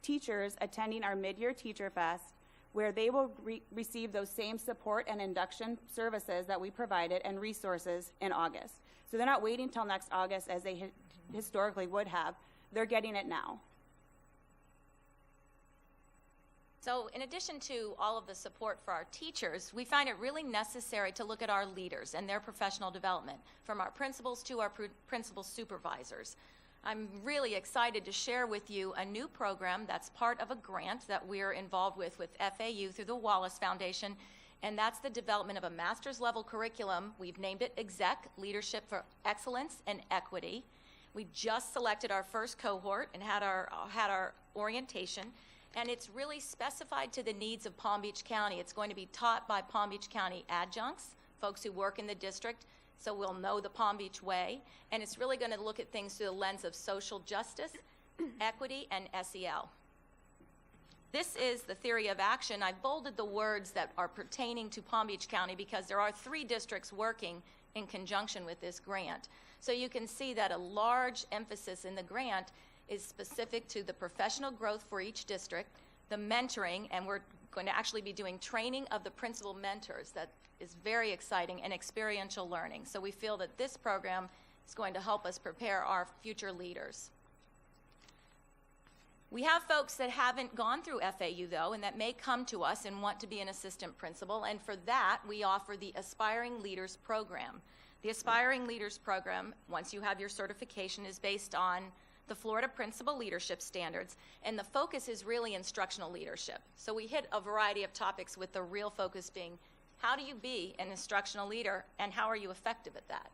teachers attending our mid-year Teacher Fest, where they will receive those same support and induction services that we provided and resources in August. So they're not waiting till next August as they historically would have. They're getting it now. So in addition to all of the support for our teachers, we find it really necessary to look at our leaders and their professional development, from our principals to our principal supervisors. I'm really excited to share with you a new program that's part of a grant that we're involved with FAU through the Wallace Foundation, and that's the development of a master's level curriculum. We've named it Exec, Leadership for Excellence and Equity. We just selected our first cohort and had our orientation. And it's really specified to the needs of Palm Beach County. It's going to be taught by Palm Beach County adjuncts, folks who work in the district, so we'll know the Palm Beach way. And it's really going to look at things through the lens of social justice, equity, and SEL. This is the theory of action. I bolded the words that are pertaining to Palm Beach County because there are 3 districts working in conjunction with this grant. So you can see that a large emphasis in the grant is specific to the professional growth for each district, the mentoring, and we're going to actually be doing training of the principal mentors. That is very exciting, and experiential learning. So we feel that this program is going to help us prepare our future leaders. We have folks that haven't gone through FAU, though, and that may come to us and want to be an assistant principal, and for that, we offer the Aspiring Leaders Program. The Aspiring Leaders Program, once you have your certification, is based on the Florida Principal Leadership Standards, and the focus is really instructional leadership. So we hit a variety of topics with the real focus being, how do you be an instructional leader, and how are you effective at that?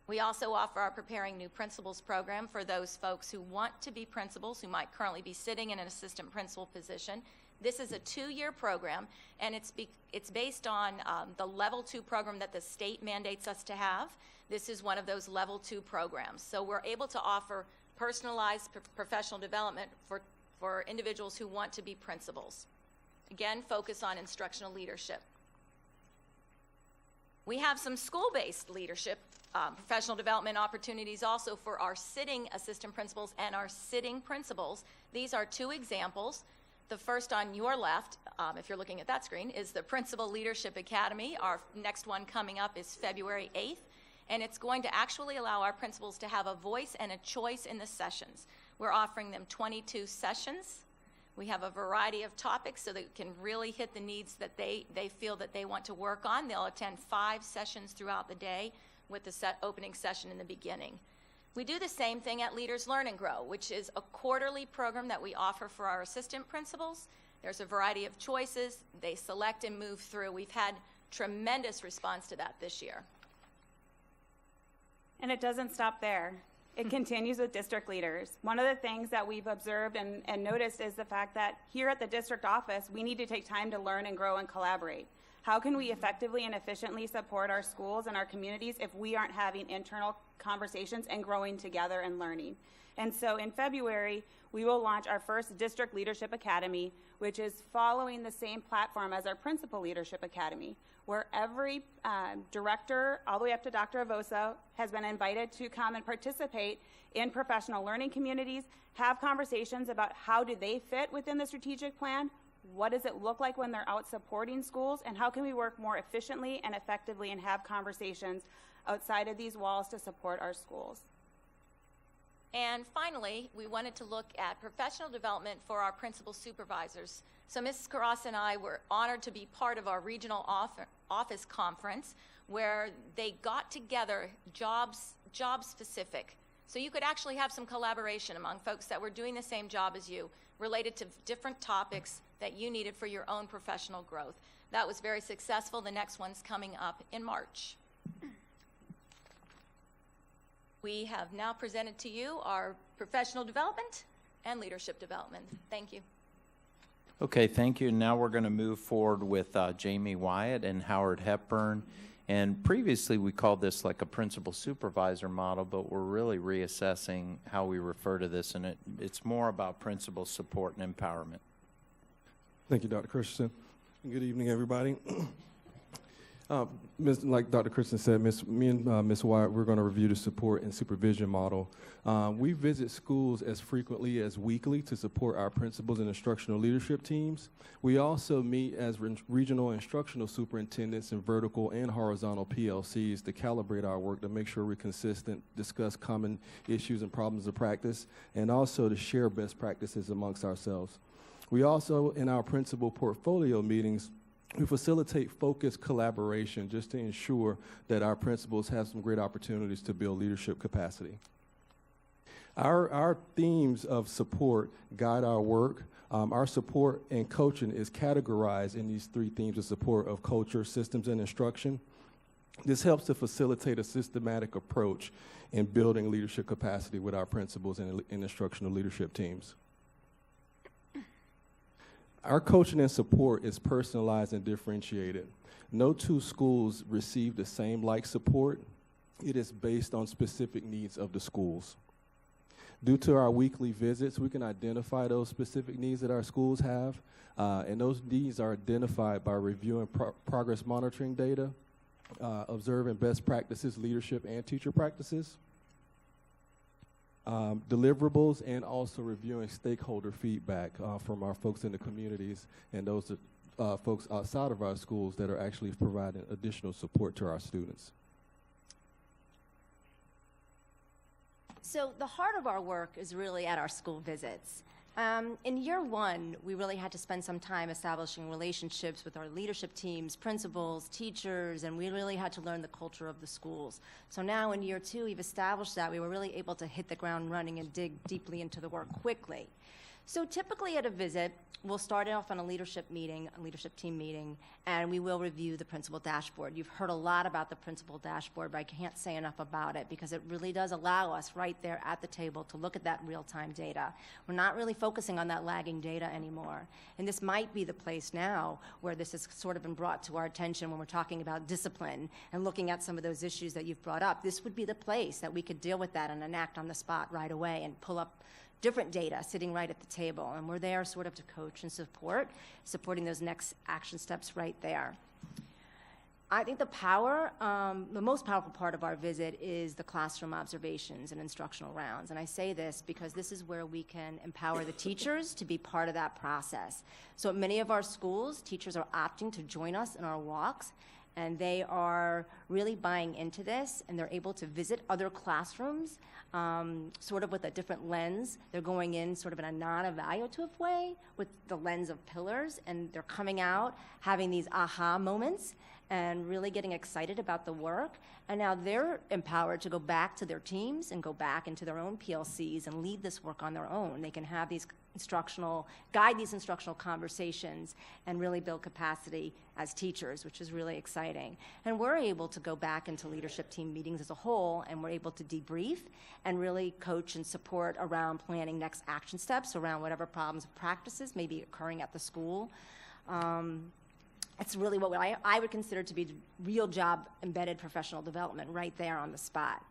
We also offer our Preparing New Principals program for those folks who want to be principals, who might currently be sitting in an assistant principal position. This is a 2-year program, and it's based on the Level 2 program that the state mandates us to have. This is one of those Level 2 programs. So we're able to offer personalized professional development for individuals who want to be principals. Again, focus on instructional leadership. We have some school-based leadership professional development opportunities also for our sitting assistant principals and our sitting principals. These are 2 examples. The first on your left, if you're looking at that screen, is the Principal Leadership Academy. Our next one coming up is February 8th, and it's going to actually allow our principals to have a voice and a choice in the sessions. We're offering them 22 sessions. We have a variety of topics so they can really hit the needs that they feel that they want to work on. They'll attend 5 sessions throughout the day with the opening session in the beginning. We do the same thing at Leaders Learn and Grow, which is a quarterly program that we offer for our assistant principals. There's a variety of choices. They select and move through. We've had tremendous response to that this year. And it doesn't stop there. It continues with district leaders. One of the things that we've observed and noticed is the fact that here at the district office, we need to take time to learn and grow and collaborate. How can we effectively and efficiently support our schools and our communities if we aren't having internal conversations and growing together and learning? And so in February, we will launch our first District Leadership Academy, which is following the same platform as our Principal Leadership Academy, where every director, all the way up to Dr. Avosa, has been invited to come and participate in professional learning communities, have conversations about how do they fit within the strategic plan, what does it look like when they're out supporting schools, and how can we work more efficiently and effectively and have conversations outside of these walls to support our schools. And finally, we wanted to look at professional development for our principal supervisors. So Mrs. Carras and I were honored to be part of our regional office conference where they got together job specific. So you could actually have some collaboration among folks that were doing the same job as you related to different topics that you needed for your own professional growth. That was very successful. The next one's coming up in March. We have now presented to you our professional development and leadership development. Thank you. Okay, thank you. Now we're going to move forward with Jamie Wyatt and Howard Hepburn. And previously we called this like a principal supervisor model, but we're really reassessing how we refer to this, and it's more about principal support and empowerment. Thank you, Dr. Christensen. Good evening, everybody. Like Dr. Christensen said, me and Ms. Wyatt, we're going to review the support and supervision model. We visit schools as frequently as weekly to support our principals and instructional leadership teams. We also meet as regional instructional superintendents in vertical and horizontal PLCs to calibrate our work to make sure we're consistent, discuss common issues and problems of practice, and also to share best practices amongst ourselves. We also, in our principal portfolio meetings, we facilitate focused collaboration just to ensure that our principals have some great opportunities to build leadership capacity. Our themes of support guide our work. Our support and coaching is categorized in these 3 themes of support of culture, systems, and instruction. This helps to facilitate a systematic approach in building leadership capacity with our principals and instructional leadership teams. Our coaching and support is personalized and differentiated. No 2 schools receive the same like support. It is based on specific needs of the schools. Due to our weekly visits, we can identify those specific needs that our schools have, and those needs are identified by reviewing progress monitoring data, observing best practices, leadership and teacher practices, deliverables, and also reviewing stakeholder feedback from our folks in the communities and those folks outside of our schools that are actually providing additional support to our students. So the heart of our work is really at our school visits. In year 1, we really had to spend some time establishing relationships with our leadership teams, principals, teachers, and we really had to learn the culture of the schools. So now in year 2, we've established that we were really able to hit the ground running and dig deeply into the work quickly. So typically at a visit, we'll start off on a leadership team meeting, and we will review the principal dashboard. You've heard a lot about the principal dashboard, but I can't say enough about it because it really does allow us right there at the table to look at that real-time data. We're not really focusing on that lagging data anymore. And this might be the place now where this has sort of been brought to our attention when we're talking about discipline and looking at some of those issues that you've brought up. This would be the place that we could deal with that and enact on the spot right away and pull up different data sitting right at the table. And we're there sort of to coach and supporting those next action steps right there. I think the most powerful part of our visit is the classroom observations and instructional rounds. And I say this because this is where we can empower the teachers to be part of that process. So at many of our schools, teachers are opting to join us in our walks, and they are really buying into this, and they're able to visit other classrooms sort of with a different lens. They're going in sort of in a non-evaluative way with the lens of pillars, and they're coming out having these aha moments and really getting excited about the work. And now they're empowered to go back to their teams and go back into their own PLCs and lead this work on their own. They can have these guide these instructional conversations and really build capacity as teachers, which is really exciting. And we're able to go back into leadership team meetings as a whole, and we're able to debrief and really coach and support around planning next action steps around whatever problems and practices may be occurring at the school. It's really what I would consider to be real job embedded professional development right there on the spot.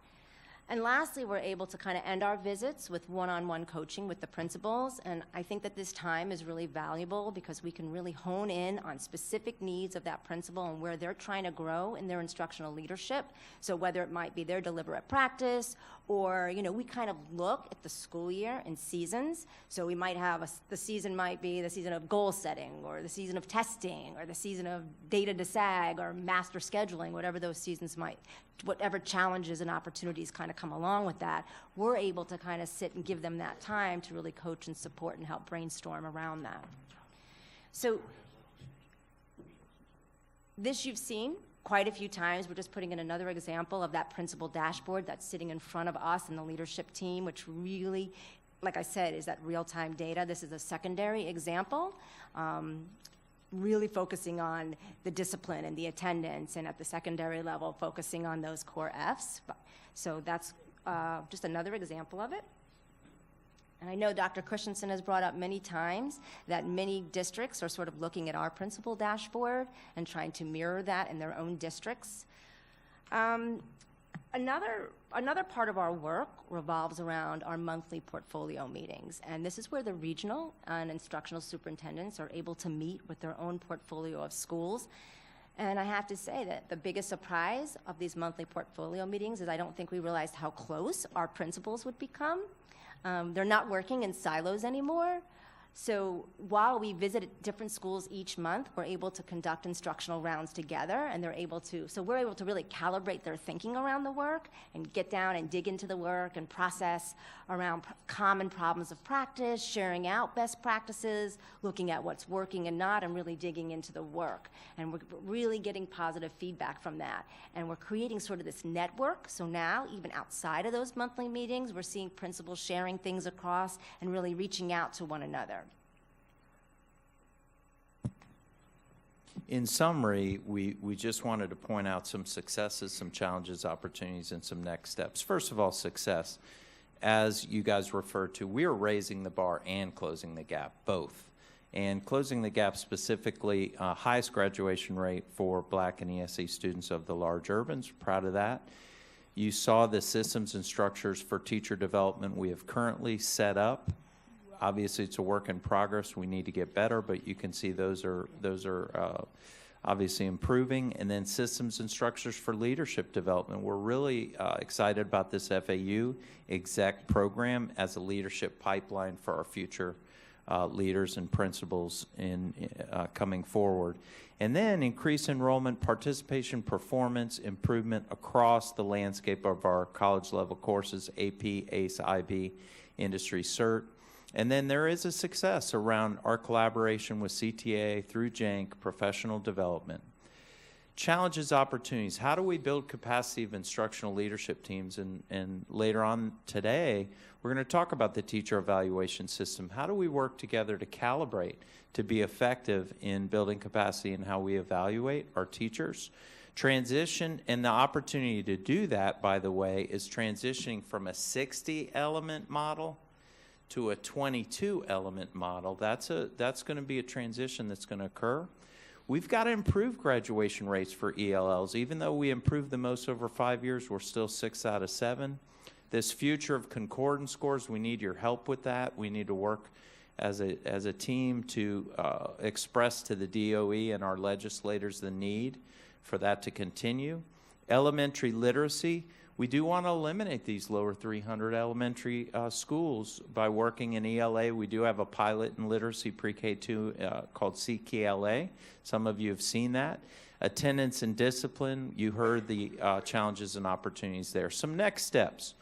And lastly, we're able to kind of end our visits with one-on-one coaching with the principals, and I think that this time is really valuable because we can really hone in on specific needs of that principal and where they're trying to grow in their instructional leadership. So whether it might be their deliberate practice or, we kind of look at the school year in seasons. So we might have the season might be the season of goal setting or the season of testing or the season of data to SAG or master scheduling, whatever those seasons whatever challenges and opportunities kind of come along with that, we're able to kind of sit and give them that time to really coach and support and help brainstorm around that. So this you've seen quite a few times. We're just putting in another example of that principal dashboard that's sitting in front of us and the leadership team, which really, like I said, is that real-time data. This is a secondary example. Really focusing on the discipline and the attendance, and at the secondary level, focusing on those core Fs. So that's just another example of it. And I know Dr. Christensen has brought up many times that many districts are sort of looking at our principal dashboard and trying to mirror that in their own districts. Another part of our work revolves around our monthly portfolio meetings, and this is where the regional and instructional superintendents are able to meet with their own portfolio of schools. And I have to say that the biggest surprise of these monthly portfolio meetings is I don't think we realized how close our principals would become. They're not working in silos anymore. So while we visit different schools each month, we're able to conduct instructional rounds together, and we're able to really calibrate their thinking around the work and get down and dig into the work and process around common problems of practice, sharing out best practices, looking at what's working and not, and really digging into the work. And we're really getting positive feedback from that. And we're creating sort of this network. So now, even outside of those monthly meetings, we're seeing principals sharing things across and really reaching out to one another. In summary, we just wanted to point out some successes, some challenges, opportunities, and some next steps. First of all, success. As you guys referred to, we are raising the bar and closing the gap, both. And closing the gap specifically, highest graduation rate for Black and ESE students of the large urbans. Proud of that. You saw the systems and structures for teacher development we have currently set up. Obviously, it's a work in progress. We need to get better, but you can see those are obviously improving. And then systems and structures for leadership development. We're really excited about this FAU exec program as a leadership pipeline for our future leaders and principals in coming forward. And then increase enrollment, participation, performance, improvement across the landscape of our college-level courses, AP, ACE, IB, Industry Cert. And then there is a success around our collaboration with CTA through JANC, professional development. Challenges, opportunities. How do we build capacity of instructional leadership teams? And later on today, we're going to talk about the teacher evaluation system. How do we work together to calibrate to be effective in building capacity in how we evaluate our teachers? Transition, and the opportunity to do that, by the way, is transitioning from a 60-element model to a 22-element model. That's going to be a transition that's going to occur. We've got to improve graduation rates for ELLs. Even though we improved the most over 5 years, we're still 6 out of 7. This future of concordance scores, we need your help with that. We need to work as a team to express to the DOE and our legislators the need for that to continue. Elementary literacy, we do want to eliminate these lower 300 elementary schools by working in ELA. We do have a pilot in literacy pre-K2 called CKLA. Some of you have seen that. Attendance and discipline, you heard the challenges and opportunities there. Some next steps.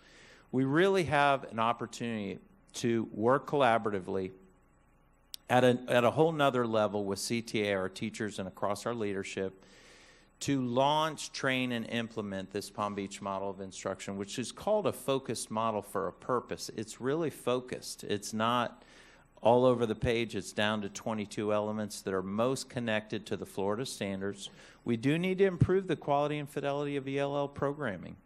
We really have an opportunity to work collaboratively at a whole nother level with CTA, our teachers, and across our leadership, to launch, train, and implement this Palm Beach model of instruction, which is called a focused model for a purpose. It's really focused. It's not all over the page. It's down to 22 elements that are most connected to the Florida standards. We do need to improve the quality and fidelity of ELL programming,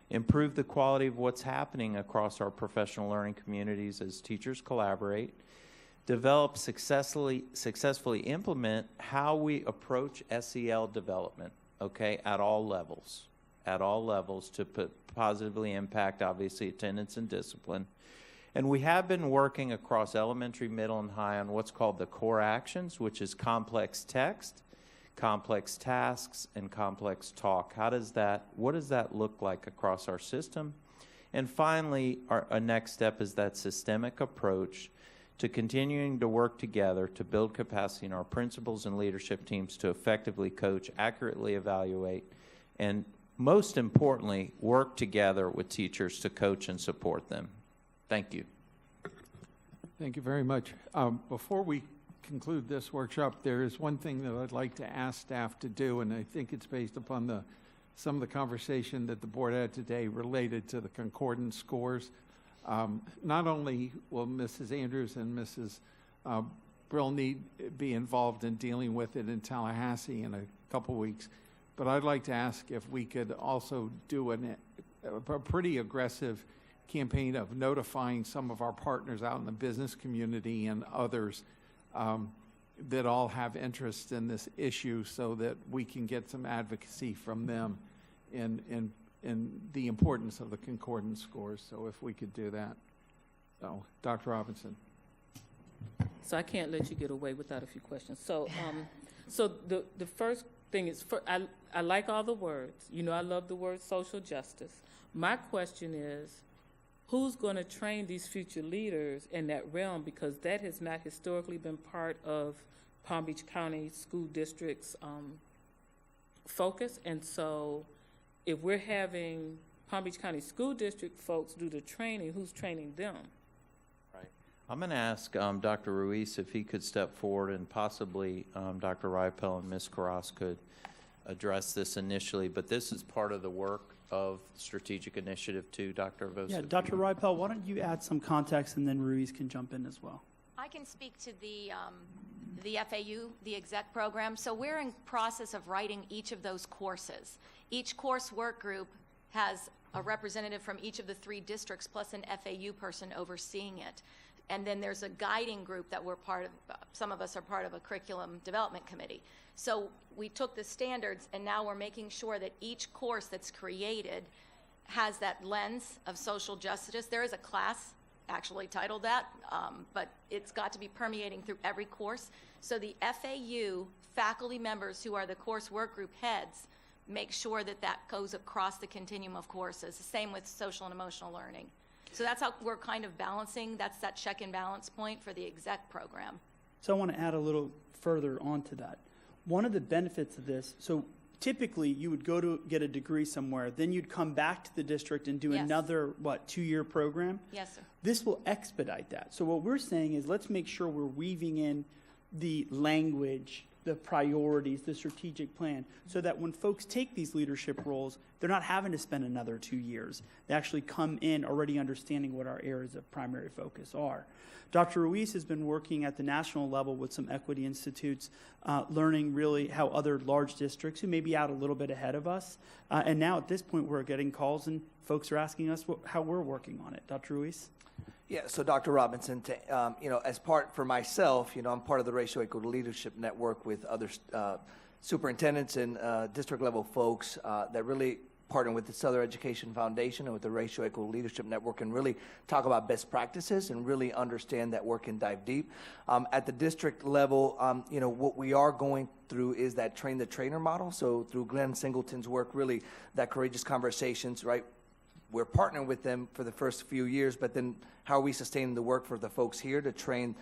improve the quality of what's happening across our professional learning communities as teachers collaborate, develop, successfully implement how we approach SEL development, okay, at all levels to positively impact, obviously, attendance and discipline. And we have been working across elementary, middle, and high on what's called the core actions, which is complex text, complex tasks, and complex talk. What does that look like across our system? And finally, our next step is that systemic approach to continuing to work together to build capacity in our principals and leadership teams to effectively coach, accurately evaluate, and most importantly, work together with teachers to coach and support them. Thank you. Thank you very much. Before we conclude this workshop, there is one thing that I'd like to ask staff to do, and I think it's based upon some of the conversation that the board had today related to the concordance scores. Not only will Mrs. Andrews and Mrs. Brill be involved in dealing with it in Tallahassee in a couple weeks, but I'd like to ask if we could also do a pretty aggressive campaign of notifying some of our partners out in the business community and others that all have interest in this issue so that we can get some advocacy from them in the importance of the concordance scores. So if we could do that. So, Dr. Robinson. So I can't let you get away without a few questions. So, so the first thing is, I like all the words. You know, I love the word social justice. My question is, who's going to train these future leaders in that realm? Because that has not historically been part of Palm Beach County School District's focus. And so if we're having Palm Beach County School District folks do the training, who's training them? Right. I'm going to ask Dr. Ruiz if he could step forward, and possibly Dr. Ripel and Ms. Carras could address this initially, but this is part of the work of Strategic Initiative 2. Dr. Avosa. Yeah, Dr. Ripel, why don't you add some context, and then Ruiz can jump in as well. I can speak to the FAU, the exec program. So we're in process of writing each of those courses. Each course work group has a representative from each of the 3 districts plus an FAU person overseeing it. And then there's a guiding group that we're part of. Some of us are part of a curriculum development committee. So we took the standards, and now we're making sure that each course that's created has that lens of social justice. There is a class actually titled that, but it's got to be permeating through every course. So the FAU faculty members, who are the course work group heads, make sure that that goes across the continuum of courses. The same with social and emotional learning. So that's how we're kind of balancing. That's that check and balance point for the exec program. So I want to add a little further onto that. One of the benefits of this, so typically you would go to get a degree somewhere, then you'd come back to the district and do another, 2-year program? Yes, sir. This will expedite that. So what we're saying is, let's make sure we're weaving in the language, the priorities, the strategic plan, so that when folks take these leadership roles, they're not having to spend another 2 years. They actually come in already understanding what our areas of primary focus are. Dr. Ruiz has been working at the national level with some equity institutes, learning really how other large districts who may be out a little bit ahead of us, and now at this point we're getting calls and folks are asking us how we're working on it. Dr. Ruiz? Yeah, so Dr. Robinson, as part for myself, I'm part of the Racial Equity Leadership Network with other superintendents and district level folks that really partner with the Southern Education Foundation and with the Racial Equity Leadership Network and really talk about best practices and really understand that work and dive deep. At the district level, what we are going through is that train the trainer model. So through Glenn Singleton's work, really that courageous conversations, right? We're partnering with them for the first few years, but then how are we sustaining the work for the folks here to train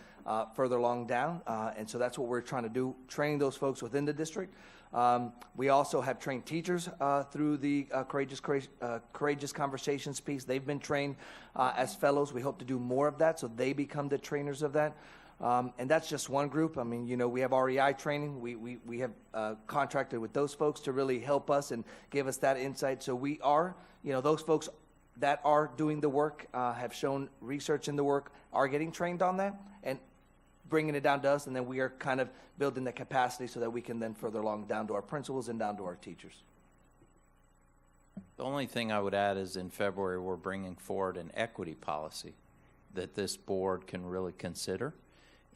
further along down? And so that's what we're trying to do, training those folks within the district. We also have trained teachers through the courageous conversations piece. They've been trained as fellows. We hope to do more of that so they become the trainers of that. And that's just one group. I mean, we have REI training. We have contracted with those folks to really help us and give us that insight. So we are, those folks that are doing the work, have shown research in the work, are getting trained on that and bringing it down to us. And then we are kind of building the capacity so that we can then further along down to our principals and down to our teachers. The only thing I would add is in February, we're bringing forward an equity policy that this board can really consider.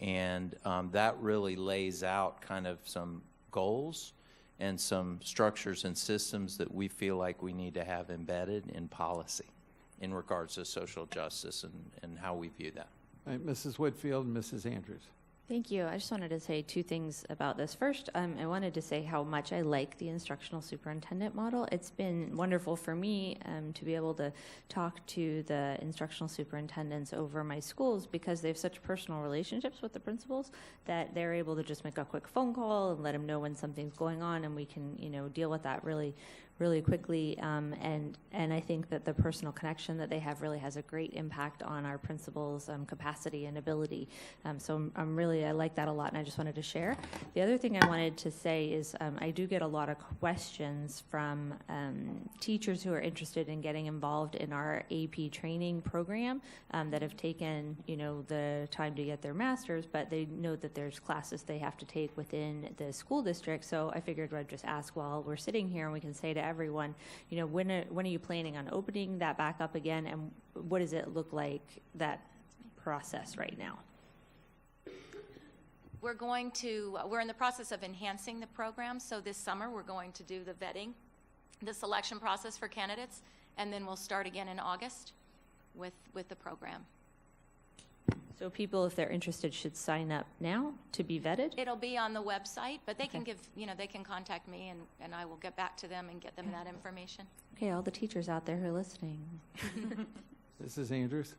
And that really lays out kind of some goals and some structures and systems that we feel like we need to have embedded in policy in regards to social justice and how we view that. All right, Mrs. Whitfield and Mrs. Andrews. Thank you. I just wanted to say two things about this. First, I wanted to say how much I like the instructional superintendent model. It's been wonderful for me to be able to talk to the instructional superintendents over my schools because they have such personal relationships with the principals that they're able to just make a quick phone call and let them know when something's going on, and we can, deal with that really quickly, and I think that the personal connection that they have really has a great impact on our principals' capacity and ability. So I like that a lot, and I just wanted to share. The other thing I wanted to say is I do get a lot of questions from teachers who are interested in getting involved in our AP training program that have taken, the time to get their master's, but they know that there's classes they have to take within the school district. So I figured I'd just ask while we're sitting here, and we can say to everyone, when are you planning on opening that back up again, and what does it look like, that process right now? We're in the process of enhancing the program, so this summer we're going to do the vetting, the selection process for candidates, and then we'll start again in August with the program. So people, if they're interested, should sign up now to be vetted? It'll be on the website, but they can they can contact me and I will get back to them and get them that information. Okay, all the teachers out there who are listening. Mrs. Andrews.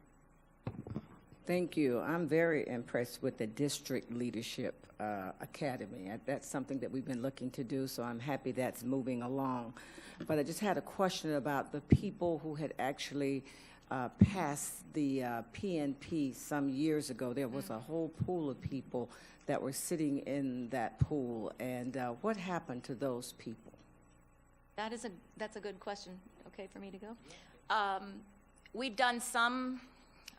Thank you. I'm very impressed with the District Leadership Academy. That's something that we've been looking to do, so I'm happy that's moving along. But I just had a question about the people who had actually passed the PNP some years ago. There was a whole pool of people that were sitting in that pool, and what happened to those people? That's a good question. Okay for me to go? We've done some,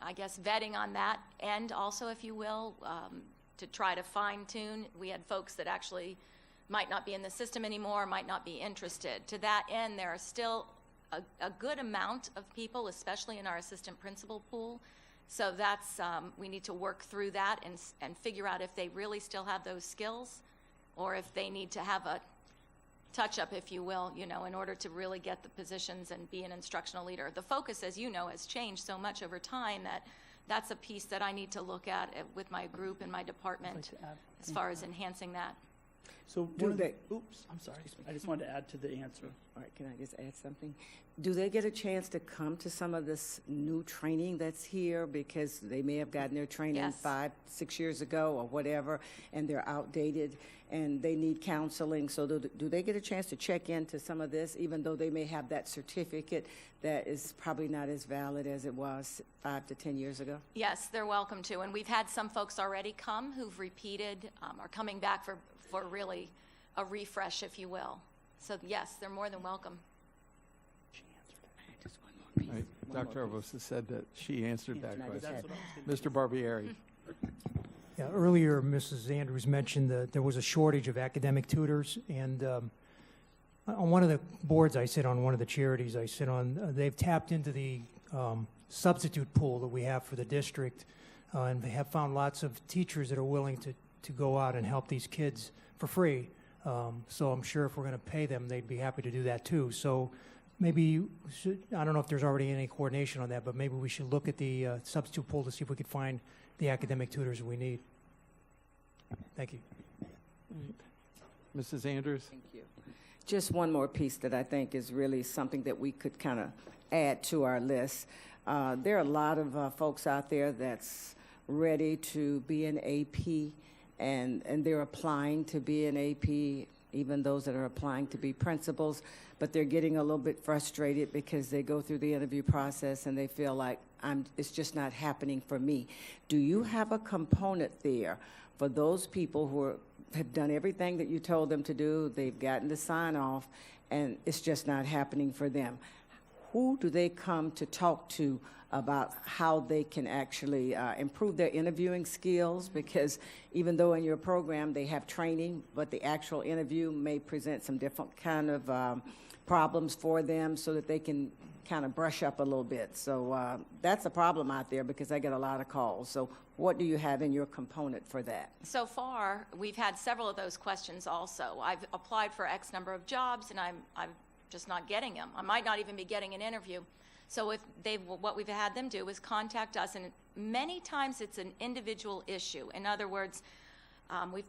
I guess, vetting on that end also, if you will, to try to fine-tune. We had folks that actually might not be in the system anymore, might not be interested. To that end, there are still a good amount of people, especially in our assistant principal pool. So that's, we need to work through that and figure out if they really still have those skills or if they need to have a touch-up, if you will, in order to really get the positions and be an instructional leader. The focus, as you know, has changed so much over time that that's a piece that I need to look at with my group and my department as far as enhancing that. So oops, I'm sorry. I just wanted to add to the answer. All right, can I just add something? Do they get a chance to come to some of this new training that's here because they may have gotten their training 5-6 years ago or whatever, and they're outdated and they need counseling? So do they get a chance to check into some of this, even though they may have that certificate that is probably not as valid as it was 5 to 10 years ago? Yes, they're welcome to. And we've had some folks already come who've repeated, are coming back for for really a refresh, if you will. So yes, they're more than welcome. Right. Dr. Arbosa said that she answered that I just question. had- Mr. Barbieri. Yeah, earlier, Mrs. Andrews mentioned that there was a shortage of academic tutors, and on one of the boards I sit on, one of the charities I sit on, they've tapped into the substitute pool that we have for the district, and they have found lots of teachers that are willing to go out and help these kids for free. So I'm sure if we're going to pay them, they'd be happy to do that too. So maybe, I don't know if there's already any coordination on that, but maybe we should look at the substitute pool to see if we could find the academic tutors we need. Thank you. Mrs. Andrews? Thank you. Just one more piece that I think is really something that we could kind of add to our list. There are a lot of folks out there that's ready to be an AP, and they're applying to be an AP, even those that are applying to be principals, but they're getting a little bit frustrated because they go through the interview process and they feel like it's just not happening for me. Do you have a component there for those people who have done everything that you told them to do, they've gotten the sign off, and it's just not happening for them? Who do they come to talk to about how they can actually improve their interviewing skills? Because even though in your program they have training, but the actual interview may present some different kind of problems for them so that they can kind of brush up a little bit. So that's a problem out there because I get a lot of calls. So what do you have in your component for that? So far, we've had several of those questions also. I've applied for X number of jobs, and I'm just not getting them. I might not even be getting an interview. So what we've had them do is contact us, and many times it's an individual issue. In other words,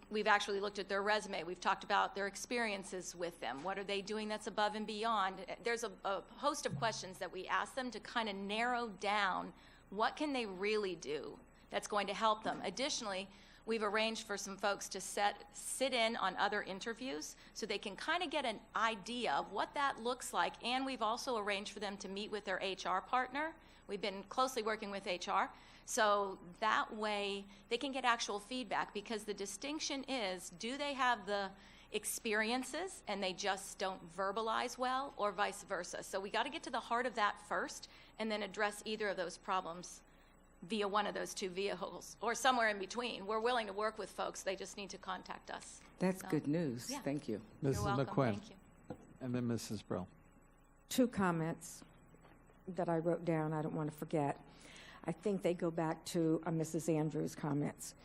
we've actually looked at their resume. We've talked about their experiences with them. What are they doing that's above and beyond? There's a host of questions that we ask them to kind of narrow down what can they really do that's going to help them. Additionally, we've arranged for some folks to sit in on other interviews so they can kind of get an idea of what that looks like, and we've also arranged for them to meet with their HR partner. We've been closely working with HR, so that way they can get actual feedback, because the distinction is, do they have the experiences and they just don't verbalize well, or vice versa? So we got to get to the heart of that first and then address either of those problems via one of those two vehicles, or somewhere in between. We're willing to work with folks. They just need to contact us. That's good news. Yeah. Thank you. Mrs. You're welcome. McQuinn. Thank you. And then Mrs. Brill. Two comments that I wrote down I don't want to forget. I think they go back to Mrs. Andrews' comments.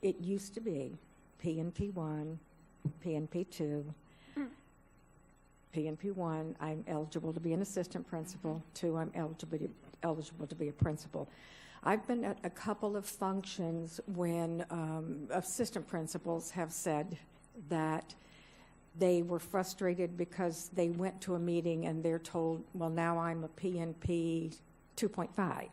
It used to be PNP1, PNP2. PNP1, I'm eligible to be an assistant principal. 2, I'm eligible to be a principal. I've been at a couple of functions when assistant principals have said that they were frustrated because they went to a meeting and they're told, well, now I'm a PNP 2.5.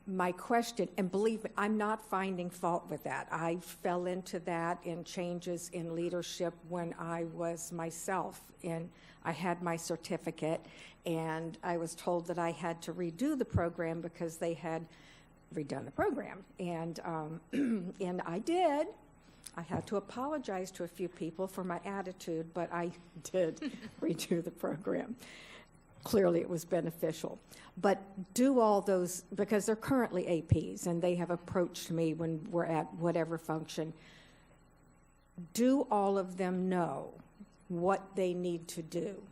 My question, and believe me, I'm not finding fault with that. I fell into that in changes in leadership when I was myself, and I had my certificate, and I was told that I had to redo the program because they had redone the program, and and I did. I had to apologize to a few people for my attitude, but I did redo the program. Clearly, it was beneficial. But do all those, because they're currently APs, and they have approached me when we're at whatever function, do all of them know what they need to do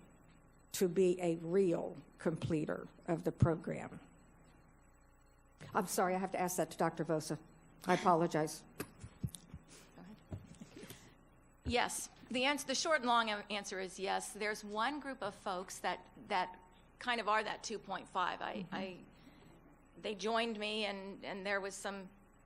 to be a real completer of the program? I'm sorry, I have to ask that to Dr. Vosa. I apologize. Yes. The short and long answer is yes. There's one group of folks that kind of are that 2.5. They joined me, and there was some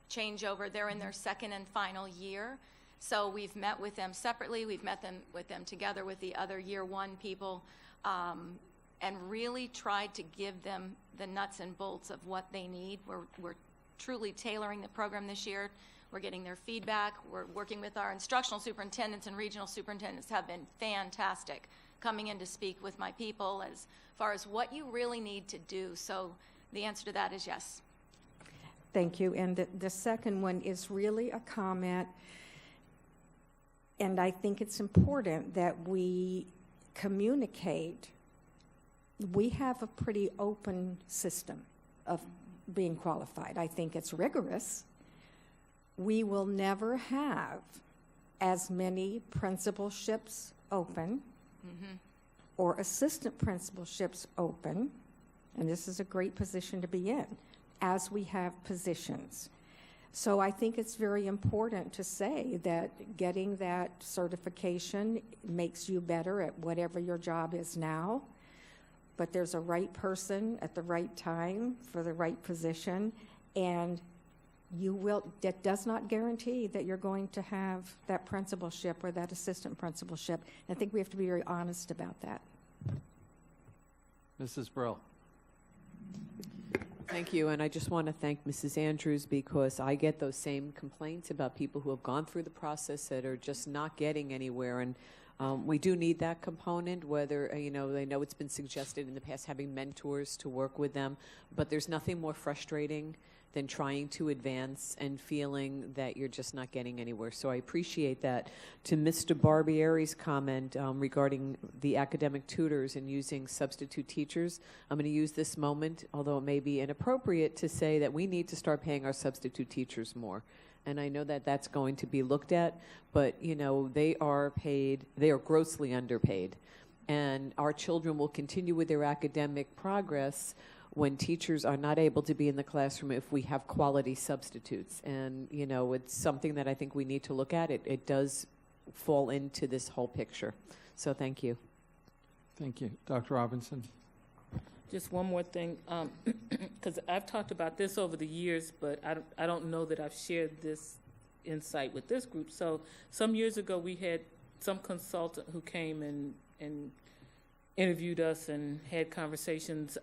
changeover. They're in their second and final year. So we've met with them separately. We've met with them together with the other year one people, and really tried to give them the nuts and bolts of what they need. We're truly tailoring the program this year. We're getting their feedback. We're working with our instructional superintendents, and regional superintendents have been fantastic coming in to speak with my people as far as what you really need to do. So the answer to that is yes. Thank you. And the second one is really a comment. And I think it's important that we communicate. We have a pretty open system of being qualified. I think it's rigorous. We will never have as many principalships open or assistant principalships open, and this is a great position to be in, as we have positions. So I think it's very important to say that getting that certification makes you better at whatever your job is now, but there's a right person at the right time for the right position, and that does not guarantee that you're going to have that principalship or that assistant principalship. I think we have to be very honest about that. Mrs. Brill. Thank you, and I just want to thank Mrs. Andrews because I get those same complaints about people who have gone through the process that are just not getting anywhere, and we do need that component, whether, they know it's been suggested in the past having mentors to work with them, but there's nothing more frustrating than trying to advance and feeling that you're just not getting anywhere. So I appreciate that. To Mr. Barbieri's comment regarding the academic tutors and using substitute teachers, I'm going to use this moment, although it may be inappropriate, to say that we need to start paying our substitute teachers more. And I know that that's going to be looked at, but, they are grossly underpaid. And our children will continue with their academic progress when teachers are not able to be in the classroom if we have quality substitutes. And, it's something that I think we need to look at. It does fall into this whole picture. So thank you. Thank you. Dr. Robinson. Just one more thing, because I've talked about this over the years, but I don't know that I've shared this insight with this group. So some years ago, we had some consultant who came and interviewed us and had conversations.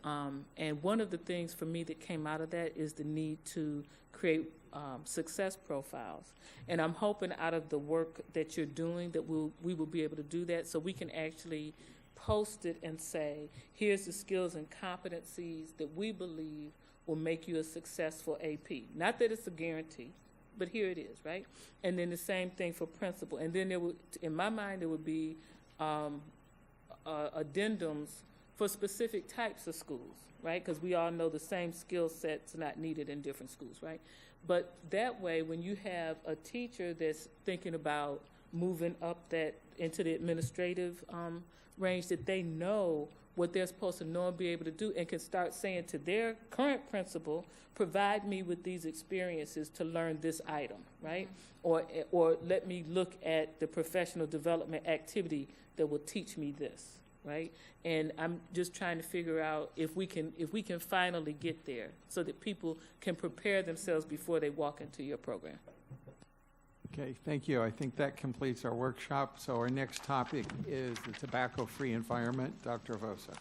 And one of the things for me that came out of that is the need to create success profiles. And I'm hoping out of the work that you're doing that we will be able to do that so we can actually post it and say, here's the skills and competencies that we believe will make you a successful AP. Not that it's a guarantee, but here it is, right? And then the same thing for principal. And then there would, in my mind, there would be addendums for specific types of schools, right? Because we all know the same skill sets are not needed in different schools, right? But that way, when you have a teacher that's thinking about moving up that into the administrative range, that they know what they're supposed to know and be able to do and can start saying to their current principal, provide me with these experiences to learn this item, right? Or let me look at the professional development activity that will teach me this, right? And I'm just trying to figure out if we can finally get there so that people can prepare themselves before they walk into your program. Okay, thank you. I think that completes our workshop. So our next topic is the tobacco-free environment. Dr. Avosa.